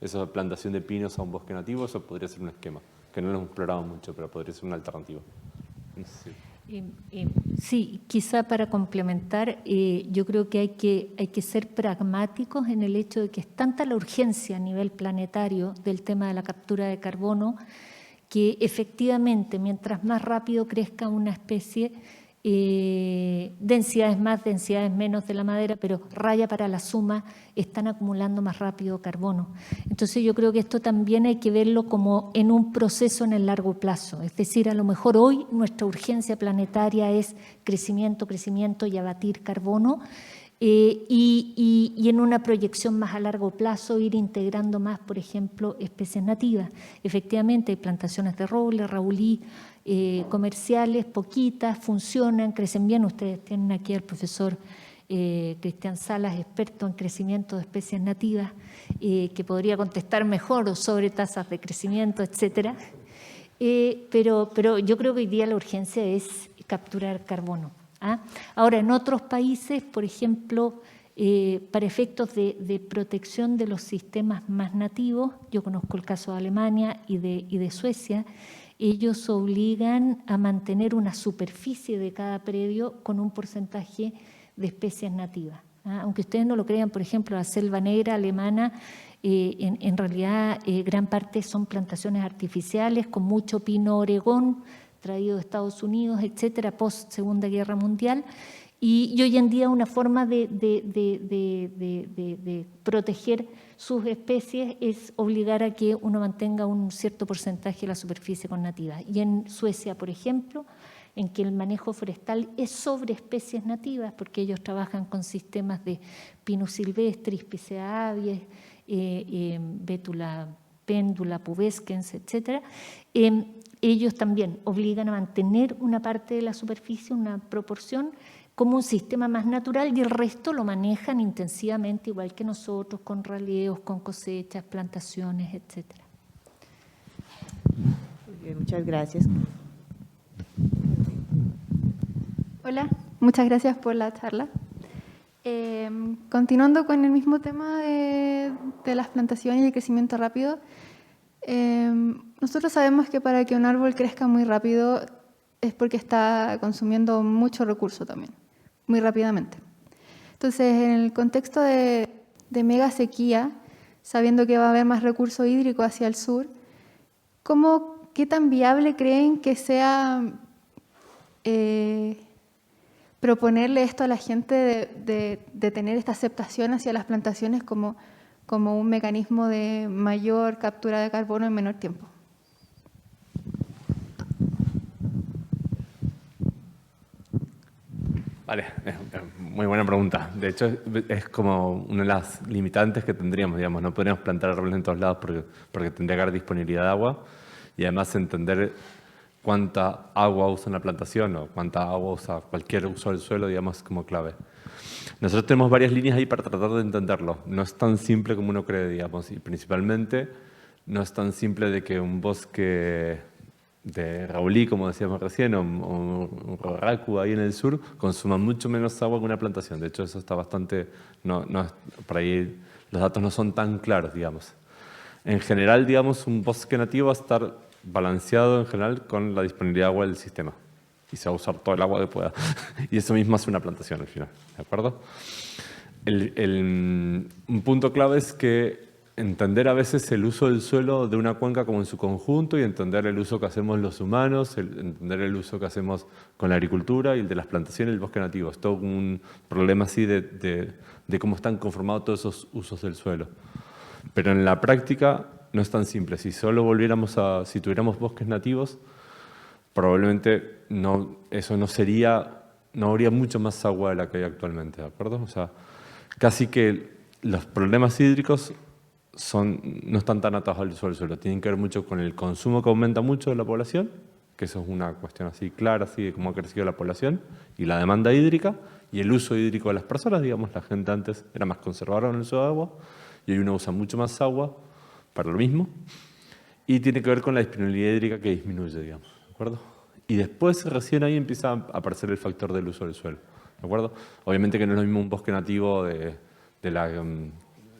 esa plantación de pinos a un bosque nativo? Eso podría ser un esquema que no lo hemos explorado mucho, pero podría ser una alternativa. No sé si- Sí, quizá para complementar, yo creo que hay que ser pragmáticos en el hecho de que es tanta la urgencia a nivel planetario del tema de la captura de carbono que efectivamente mientras más rápido crezca una especie, densidades más, densidades menos de la madera, pero raya para la suma, están acumulando más rápido carbono. Entonces yo creo que esto también hay que verlo como en un proceso en el largo plazo. Es decir, a lo mejor hoy nuestra urgencia planetaria es crecimiento, crecimiento y abatir carbono, y en una proyección más a largo plazo ir integrando más, por ejemplo, especies nativas. Efectivamente, hay plantaciones de roble, raulí, comerciales, poquitas, funcionan, crecen bien. Ustedes tienen aquí al profesor Cristian Salas, experto en crecimiento de especies nativas, que podría contestar mejor sobre tasas de crecimiento, etcétera. Pero yo creo que hoy día la urgencia es capturar carbono. Ahora, en otros países, por ejemplo, para efectos de protección de los sistemas más nativos, yo conozco el caso de Alemania y de Suecia, ellos obligan a mantener una superficie de cada predio con un porcentaje de especies nativas. Aunque ustedes no lo crean, por ejemplo, la selva negra alemana, en realidad gran parte son plantaciones artificiales con mucho pino oregón, traído de Estados Unidos, etcétera, post Segunda Guerra Mundial. Y hoy en día una forma de proteger sus especies es obligar a que uno mantenga un cierto porcentaje de la superficie con nativas. Y en Suecia, por ejemplo, en que el manejo forestal es sobre especies nativas, porque ellos trabajan con sistemas de Pinus silvestris, Picea abies, Bétula péndula, pubescens, etcétera. Ellos también obligan a mantener una parte de la superficie, una proporción, como un sistema más natural, y el resto lo manejan intensivamente, igual que nosotros, con raleos, con cosechas, plantaciones, etcétera. Muy bien, muchas gracias. Hola, muchas gracias por la charla. Continuando con el mismo tema de las plantaciones y el crecimiento rápido, nosotros sabemos que para que un árbol crezca muy rápido es porque está consumiendo mucho recurso también, muy rápidamente. Entonces, en el contexto de mega sequía, sabiendo que va a haber más recurso hídrico hacia el sur, ¿qué tan viable creen que sea proponerle esto a la gente de tener esta aceptación hacia las plantaciones como un mecanismo de mayor captura de carbono en menor tiempo? Vale, es muy buena pregunta. De hecho, es como una de las limitantes que tendríamos, digamos. No podríamos plantar árboles en todos lados porque tendría que haber disponibilidad de agua y además entender cuánta agua usa una plantación o cuánta agua usa cualquier uso del suelo, digamos, como clave. Nosotros tenemos varias líneas ahí para tratar de entenderlo. No es tan simple como uno cree, digamos, y principalmente no es tan simple de que un bosque de raulí, como decíamos recién, o un raku ahí en el sur, consuma mucho menos agua que una plantación. De hecho, eso está bastante... por ahí los datos no son tan claros, digamos. En general, digamos, un bosque nativo va a estar balanceado en general con la disponibilidad de agua del sistema. Y se va a usar todo el agua que pueda. Y eso mismo hace una plantación al final, ¿de acuerdo? Un punto clave es que entender a veces el uso del suelo de una cuenca como en su conjunto y entender el uso que hacemos los humanos, entender el uso que hacemos con la agricultura y el de las plantaciones y el bosque nativo. Es todo un problema así de cómo están conformados todos esos usos del suelo. Pero en la práctica no es tan simple. Si solo si tuviéramos bosques nativos, probablemente eso no habría mucho más agua de la que hay actualmente, ¿de acuerdo? O sea, casi que los problemas hídricos no están tan atados al uso del suelo. Tienen que ver mucho con el consumo que aumenta mucho de la población, que eso es una cuestión así clara, así de cómo ha crecido la población, y la demanda hídrica, y el uso hídrico de las personas, digamos, la gente antes era más conservadora en el uso de agua, y hoy uno usa mucho más agua para lo mismo, y tiene que ver con la disponibilidad hídrica que disminuye, digamos, ¿de acuerdo? Y después, recién ahí empieza a aparecer el factor del uso del suelo, ¿de acuerdo? Obviamente que no es lo mismo un bosque nativo de la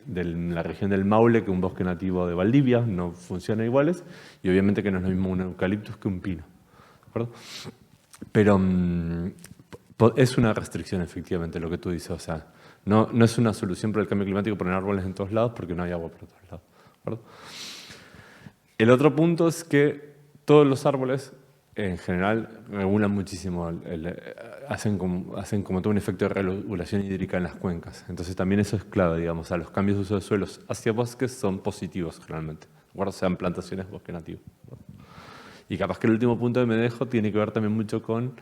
de la región del Maule que un bosque nativo de Valdivia, no funcionan iguales, y obviamente que no es lo mismo un eucaliptus que un pino, ¿de acuerdo? Pero es una restricción, efectivamente, lo que tú dices, o sea, no es una solución para el cambio climático poner árboles en todos lados porque no hay agua por todos lados, ¿de acuerdo? El otro punto es que todos los árboles, en general, regulan muchísimo, hacen como todo un efecto de regulación hídrica en las cuencas. Entonces también eso es clave, digamos, los cambios de uso de suelos hacia bosques son positivos generalmente, ¿de acuerdo? Sean plantaciones, bosque nativo, ¿no? Y capaz que el último punto que me dejo tiene que ver también mucho con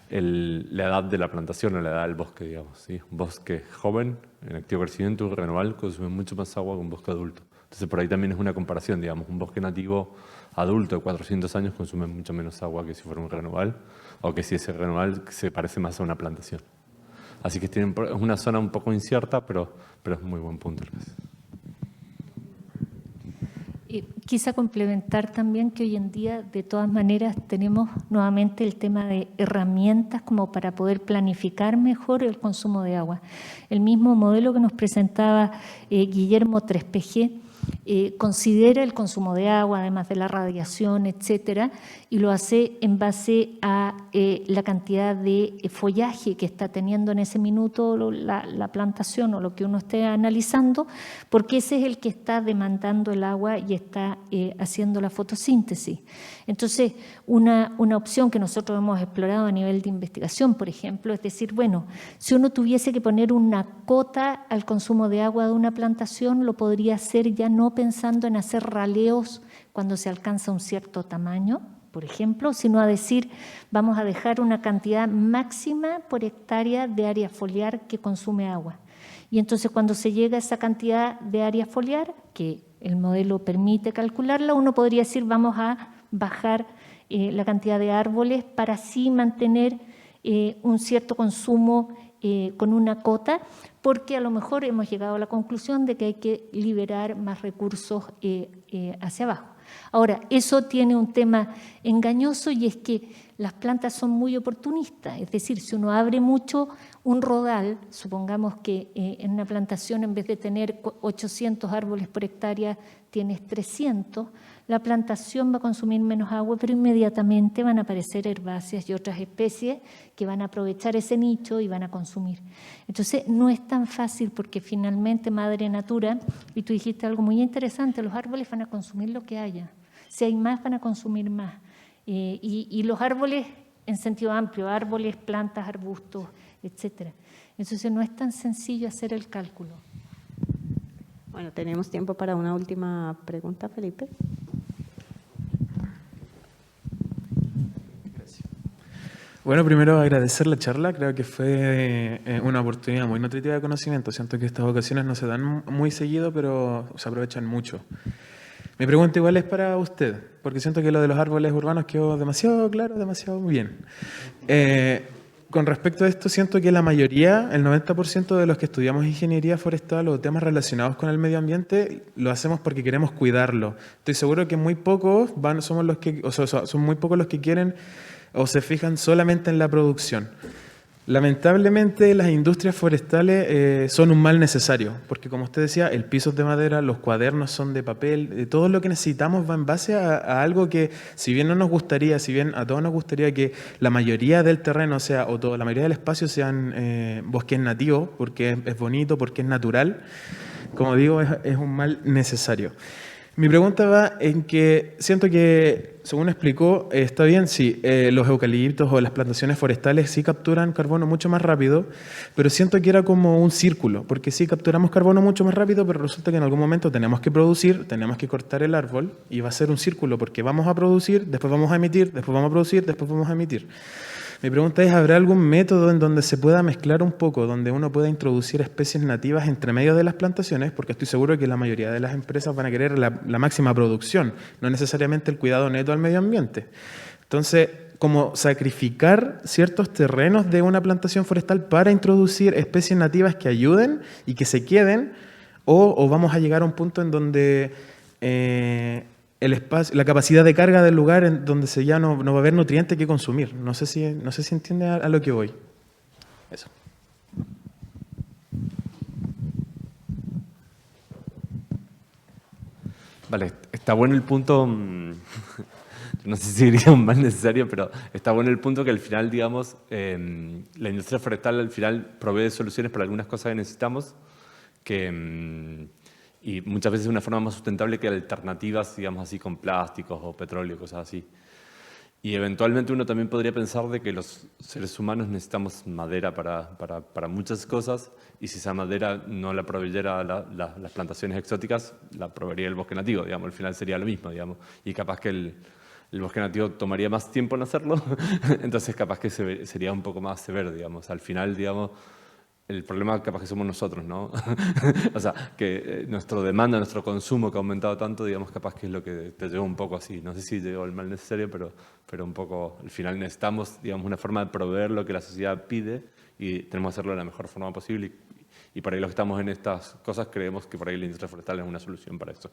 la edad de la plantación o la edad del bosque, digamos, ¿sí? Un bosque joven, en activo crecimiento, renovable, consume mucho más agua que un bosque adulto. Entonces por ahí también es una comparación, digamos, un bosque nativo adulto de 400 años consume mucho menos agua que si fuera un renoval, o que si ese renoval se parece más a una plantación. Así que es una zona un poco incierta, pero es muy buen punto. Quise complementar también que hoy en día, de todas maneras, tenemos nuevamente el tema de herramientas como para poder planificar mejor el consumo de agua. El mismo modelo que nos presentaba Guillermo Trespejé considera el consumo de agua, además de la radiación, etcétera, y lo hace en base a la cantidad de follaje que está teniendo en ese minuto la plantación o lo que uno esté analizando, porque ese es el que está demandando el agua y está haciendo la fotosíntesis. Entonces, una opción que nosotros hemos explorado a nivel de investigación, por ejemplo, es decir, bueno, si uno tuviese que poner una cota al consumo de agua de una plantación, lo podría hacer ya no pensando en hacer raleos cuando se alcanza un cierto tamaño, por ejemplo, sino a decir, vamos a dejar una cantidad máxima por hectárea de área foliar que consume agua. Y entonces cuando se llega a esa cantidad de área foliar, que el modelo permite calcularla, uno podría decir, vamos a bajar la cantidad de árboles para así mantener un cierto consumo con una cota, porque a lo mejor hemos llegado a la conclusión de que hay que liberar más recursos hacia abajo. Ahora, eso tiene un tema engañoso y es que las plantas son muy oportunistas, es decir, si uno abre mucho un rodal, supongamos que en una plantación en vez de tener 800 árboles por hectárea tienes 300, la plantación va a consumir menos agua, pero inmediatamente van a aparecer herbáceas y otras especies que van a aprovechar ese nicho y van a consumir. Entonces, no es tan fácil porque finalmente Madre Natura, y tú dijiste algo muy interesante, los árboles van a consumir lo que haya. Si hay más, van a consumir más. Y los árboles, en sentido amplio, árboles, plantas, arbustos, etcétera. Entonces, no es tan sencillo hacer el cálculo. Bueno, tenemos tiempo para una última pregunta, Felipe. Bueno, primero agradecer la charla, creo que fue una oportunidad muy nutritiva de conocimiento. Siento que estas ocasiones no se dan muy seguido, pero se aprovechan mucho. Mi pregunta igual es para usted, porque siento que lo de los árboles urbanos quedó demasiado claro, demasiado bien. Con respecto a esto, siento que la mayoría, el 90% de los que estudiamos ingeniería forestal o temas relacionados con el medio ambiente, lo hacemos porque queremos cuidarlo. Estoy seguro que muy pocos son muy pocos los que quieren o se fijan solamente en la producción. Lamentablemente, las industrias forestales son un mal necesario, porque como usted decía, el piso es de madera, los cuadernos son de papel, todo lo que necesitamos va en base a algo que, si bien no nos gustaría, si bien a todos nos gustaría que la mayoría del terreno sea, la mayoría del espacio sean bosques nativos, porque es bonito, porque es natural, como digo, es un mal necesario. Mi pregunta va en que siento que, según explicó, está bien, sí, los eucaliptos o las plantaciones forestales sí capturan carbono mucho más rápido, pero siento que era como un círculo, porque sí capturamos carbono mucho más rápido, pero resulta que en algún momento tenemos que producir, tenemos que cortar el árbol y va a ser un círculo, porque vamos a producir, después vamos a emitir, después vamos a producir, después vamos a emitir. Mi pregunta es, ¿habrá algún método en donde se pueda mezclar un poco, donde uno pueda introducir especies nativas entre medio de las plantaciones? Porque estoy seguro que la mayoría de las empresas van a querer la máxima producción, no necesariamente el cuidado neto al medio ambiente. Entonces, como sacrificar ciertos terrenos de una plantación forestal para introducir especies nativas que ayuden y que se queden, o vamos a llegar a un punto en donde el espacio, la capacidad de carga del lugar en donde ya no va a haber nutrientes que consumir. No sé si entiende a lo que voy. Eso. Vale, está bueno el punto, no sé si diría un mal necesario, pero está bueno el punto que al final, digamos, la industria forestal al final provee soluciones para algunas cosas que necesitamos, y muchas veces de una forma más sustentable que alternativas, digamos así, con plásticos o petróleo, cosas así. Y eventualmente uno también podría pensar de que los seres humanos necesitamos madera para muchas cosas, y si esa madera no la proveyera las plantaciones exóticas, la proveería el bosque nativo, digamos, al final sería lo mismo, digamos, y capaz que el bosque nativo tomaría más tiempo en hacerlo, entonces capaz que sería un poco más severo, digamos, al final, digamos, el problema capaz que somos nosotros, ¿no? O sea, que nuestra demanda, nuestro consumo que ha aumentado tanto, digamos, capaz que es lo que te lleva un poco así. No sé si llegó al mal necesario, pero un poco, al final necesitamos, digamos, una forma de proveer lo que la sociedad pide y tenemos que hacerlo de la mejor forma posible. Y por ahí los que estamos en estas cosas creemos que por ahí la industria forestal es una solución para eso.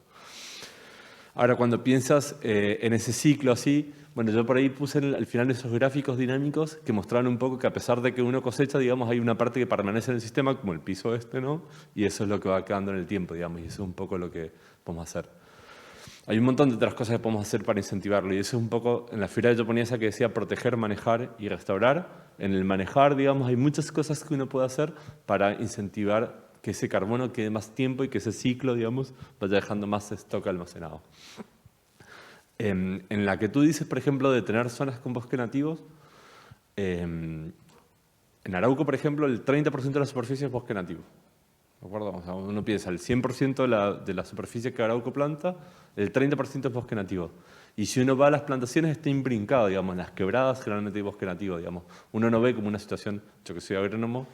Ahora, cuando piensas en ese ciclo así, bueno, yo por ahí puse al final esos gráficos dinámicos que mostraban un poco que a pesar de que uno cosecha, digamos, hay una parte que permanece en el sistema, como el piso ¿no? Y eso es lo que va quedando en el tiempo, digamos, y eso es un poco lo que podemos hacer. Hay un montón de otras cosas que podemos hacer para incentivarlo, y eso es un poco, en la figura yo ponía esa que decía proteger, manejar y restaurar. En el manejar, digamos, hay muchas cosas que uno puede hacer para incentivar que ese carbono quede más tiempo y que ese ciclo, digamos, vaya dejando más stock almacenado. En la que tú dices, por ejemplo, de tener zonas con bosque nativos, en Arauco, por ejemplo, el 30% de la superficie es bosque nativo. ¿De acuerdo? O sea, uno piensa, el 100% de la superficie que Arauco planta, el 30% es bosque nativo. Y si uno va a las plantaciones, está imbrincado, digamos, en las quebradas generalmente hay bosque nativo, digamos. Uno no ve como una situación, yo que soy agrónomo,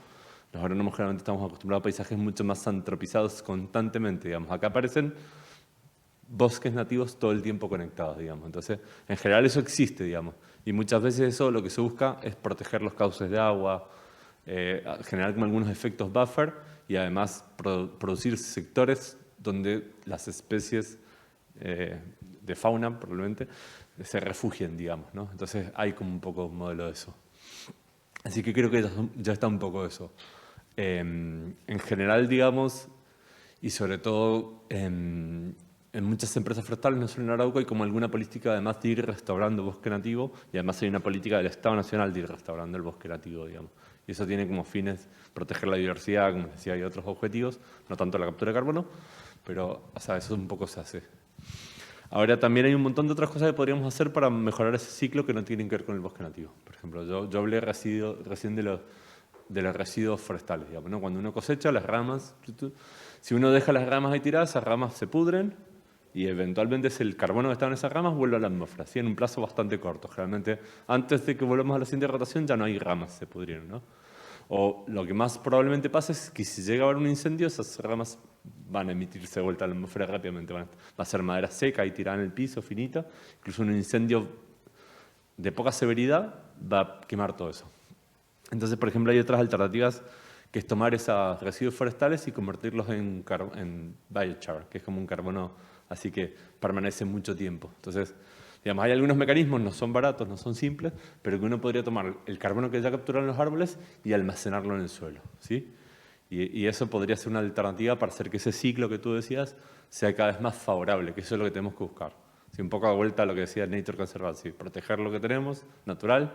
los agrónomos generalmente estamos acostumbrados a paisajes mucho más antropizados constantemente, digamos. Acá aparecen bosques nativos todo el tiempo conectados, digamos. Entonces, en general eso existe, digamos. Y muchas veces eso lo que se busca es proteger los cauces de agua, generar como algunos efectos buffer y además producir sectores donde las especies de fauna, probablemente, se refugien, digamos, ¿no? Entonces, hay como un poco un modelo de eso. Así que creo que ya está un poco eso. En general, digamos, y sobre todo en muchas empresas forestales, no solo en Arauco, hay como alguna política además de ir restaurando bosque nativo, y además hay una política del Estado Nacional de ir restaurando el bosque nativo, digamos. Y eso tiene como fines proteger la diversidad, como decía, hay otros objetivos, no tanto la captura de carbono, pero o sea, eso un poco se hace. Ahora también hay un montón de otras cosas que podríamos hacer para mejorar ese ciclo que no tienen que ver con el bosque nativo. Por ejemplo, yo hablé recién de los residuos forestales, digamos, ¿no? Cuando uno cosecha las ramas, si uno deja las ramas ahí tiradas, esas ramas se pudren y eventualmente el carbono que está en esas ramas vuelve a la atmósfera, ¿sí? En un plazo bastante corto. Generalmente, antes de que volvamos a la siguiente rotación, ya no hay ramas, se pudrieron, ¿no? O lo que más probablemente pase es que si llega a haber un incendio, esas ramas van a emitirse de vuelta a la atmósfera rápidamente. Va a ser madera seca y tirada en el piso, finita. Incluso un incendio de poca severidad va a quemar todo eso. Entonces, por ejemplo, hay otras alternativas que es tomar esos residuos forestales y convertirlos en biochar, que es como un carbono así que permanece mucho tiempo. Entonces, digamos, hay algunos mecanismos, no son baratos, no son simples, pero que uno podría tomar el carbono que ya capturaron los árboles y almacenarlo en el suelo, ¿sí? Y eso podría ser una alternativa para hacer que ese ciclo que tú decías sea cada vez más favorable, que eso es lo que tenemos que buscar. ¿Sí? Un poco a vuelta a lo que decía Nature Conservancy, proteger lo que tenemos, natural,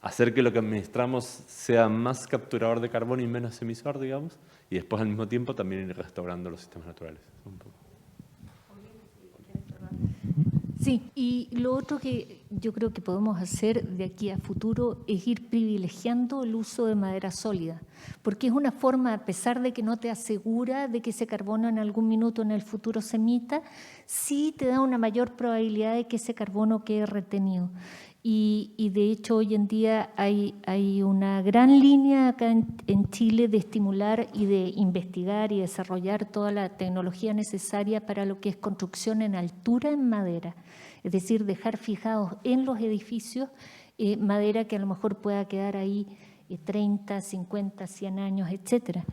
hacer que lo que administramos sea más capturador de carbono y menos emisor, digamos, y después al mismo tiempo también ir restaurando los sistemas naturales. Un poco. Sí, y lo otro que yo creo que podemos hacer de aquí a futuro es ir privilegiando el uso de madera sólida, porque es una forma, a pesar de que no te asegura de que ese carbono en algún minuto en el futuro se emita, sí te da una mayor probabilidad de que ese carbono quede retenido. Y de hecho hoy en día hay una gran línea acá en Chile de estimular y de investigar y desarrollar toda la tecnología necesaria para lo que es construcción en altura en madera. Es decir, dejar fijados en los edificios madera que a lo mejor pueda quedar ahí 30, 50, 100 años, etcétera.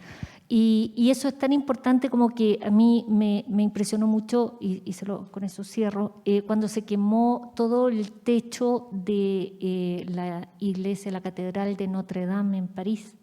Y eso es tan importante como que a mí me impresionó mucho, y con eso cierro, cuando se quemó todo el techo de la iglesia, la catedral de Notre Dame en París,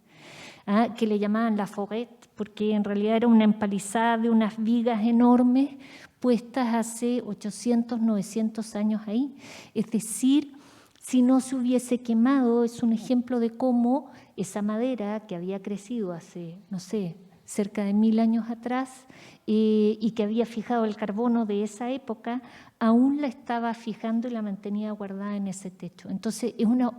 que le llamaban la Forêt, porque en realidad era una empalizada de unas vigas enormes puestas hace 800, 900 años ahí. Es decir, si no se hubiese quemado, es un ejemplo de cómo esa madera que había crecido hace, no sé, cerca de 1000 años atrás y que había fijado el carbono de esa época, aún la estaba fijando y la mantenía guardada en ese techo. Entonces, es una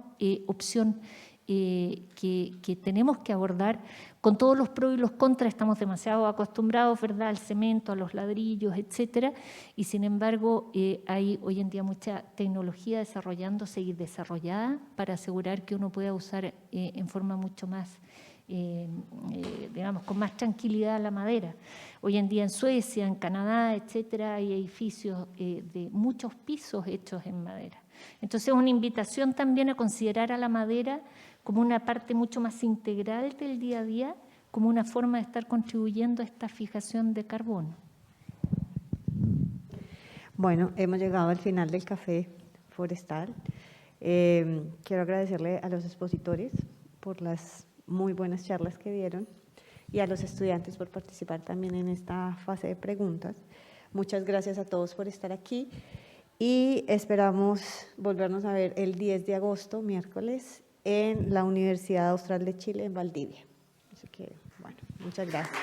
opción que tenemos que abordar con todos los pros y los contras. Estamos demasiado acostumbrados, ¿verdad?, al cemento, a los ladrillos, etcétera, y sin embargo hay hoy en día mucha tecnología desarrollándose y desarrollada para asegurar que uno pueda usar en forma mucho más, digamos, con más tranquilidad la madera. Hoy en día en Suecia, en Canadá, etcétera, hay edificios de muchos pisos hechos en madera. Entonces, es una invitación también a considerar a la madera como una parte mucho más integral del día a día, como una forma de estar contribuyendo a esta fijación de carbono. Bueno, hemos llegado al final del Café Forestal. Quiero agradecerle a los expositores por las muy buenas charlas que dieron y a los estudiantes por participar también en esta fase de preguntas. Muchas gracias a todos por estar aquí y esperamos volvernos a ver el 10 de agosto, miércoles, en la Universidad Austral de Chile, en Valdivia. Así que, bueno, muchas gracias.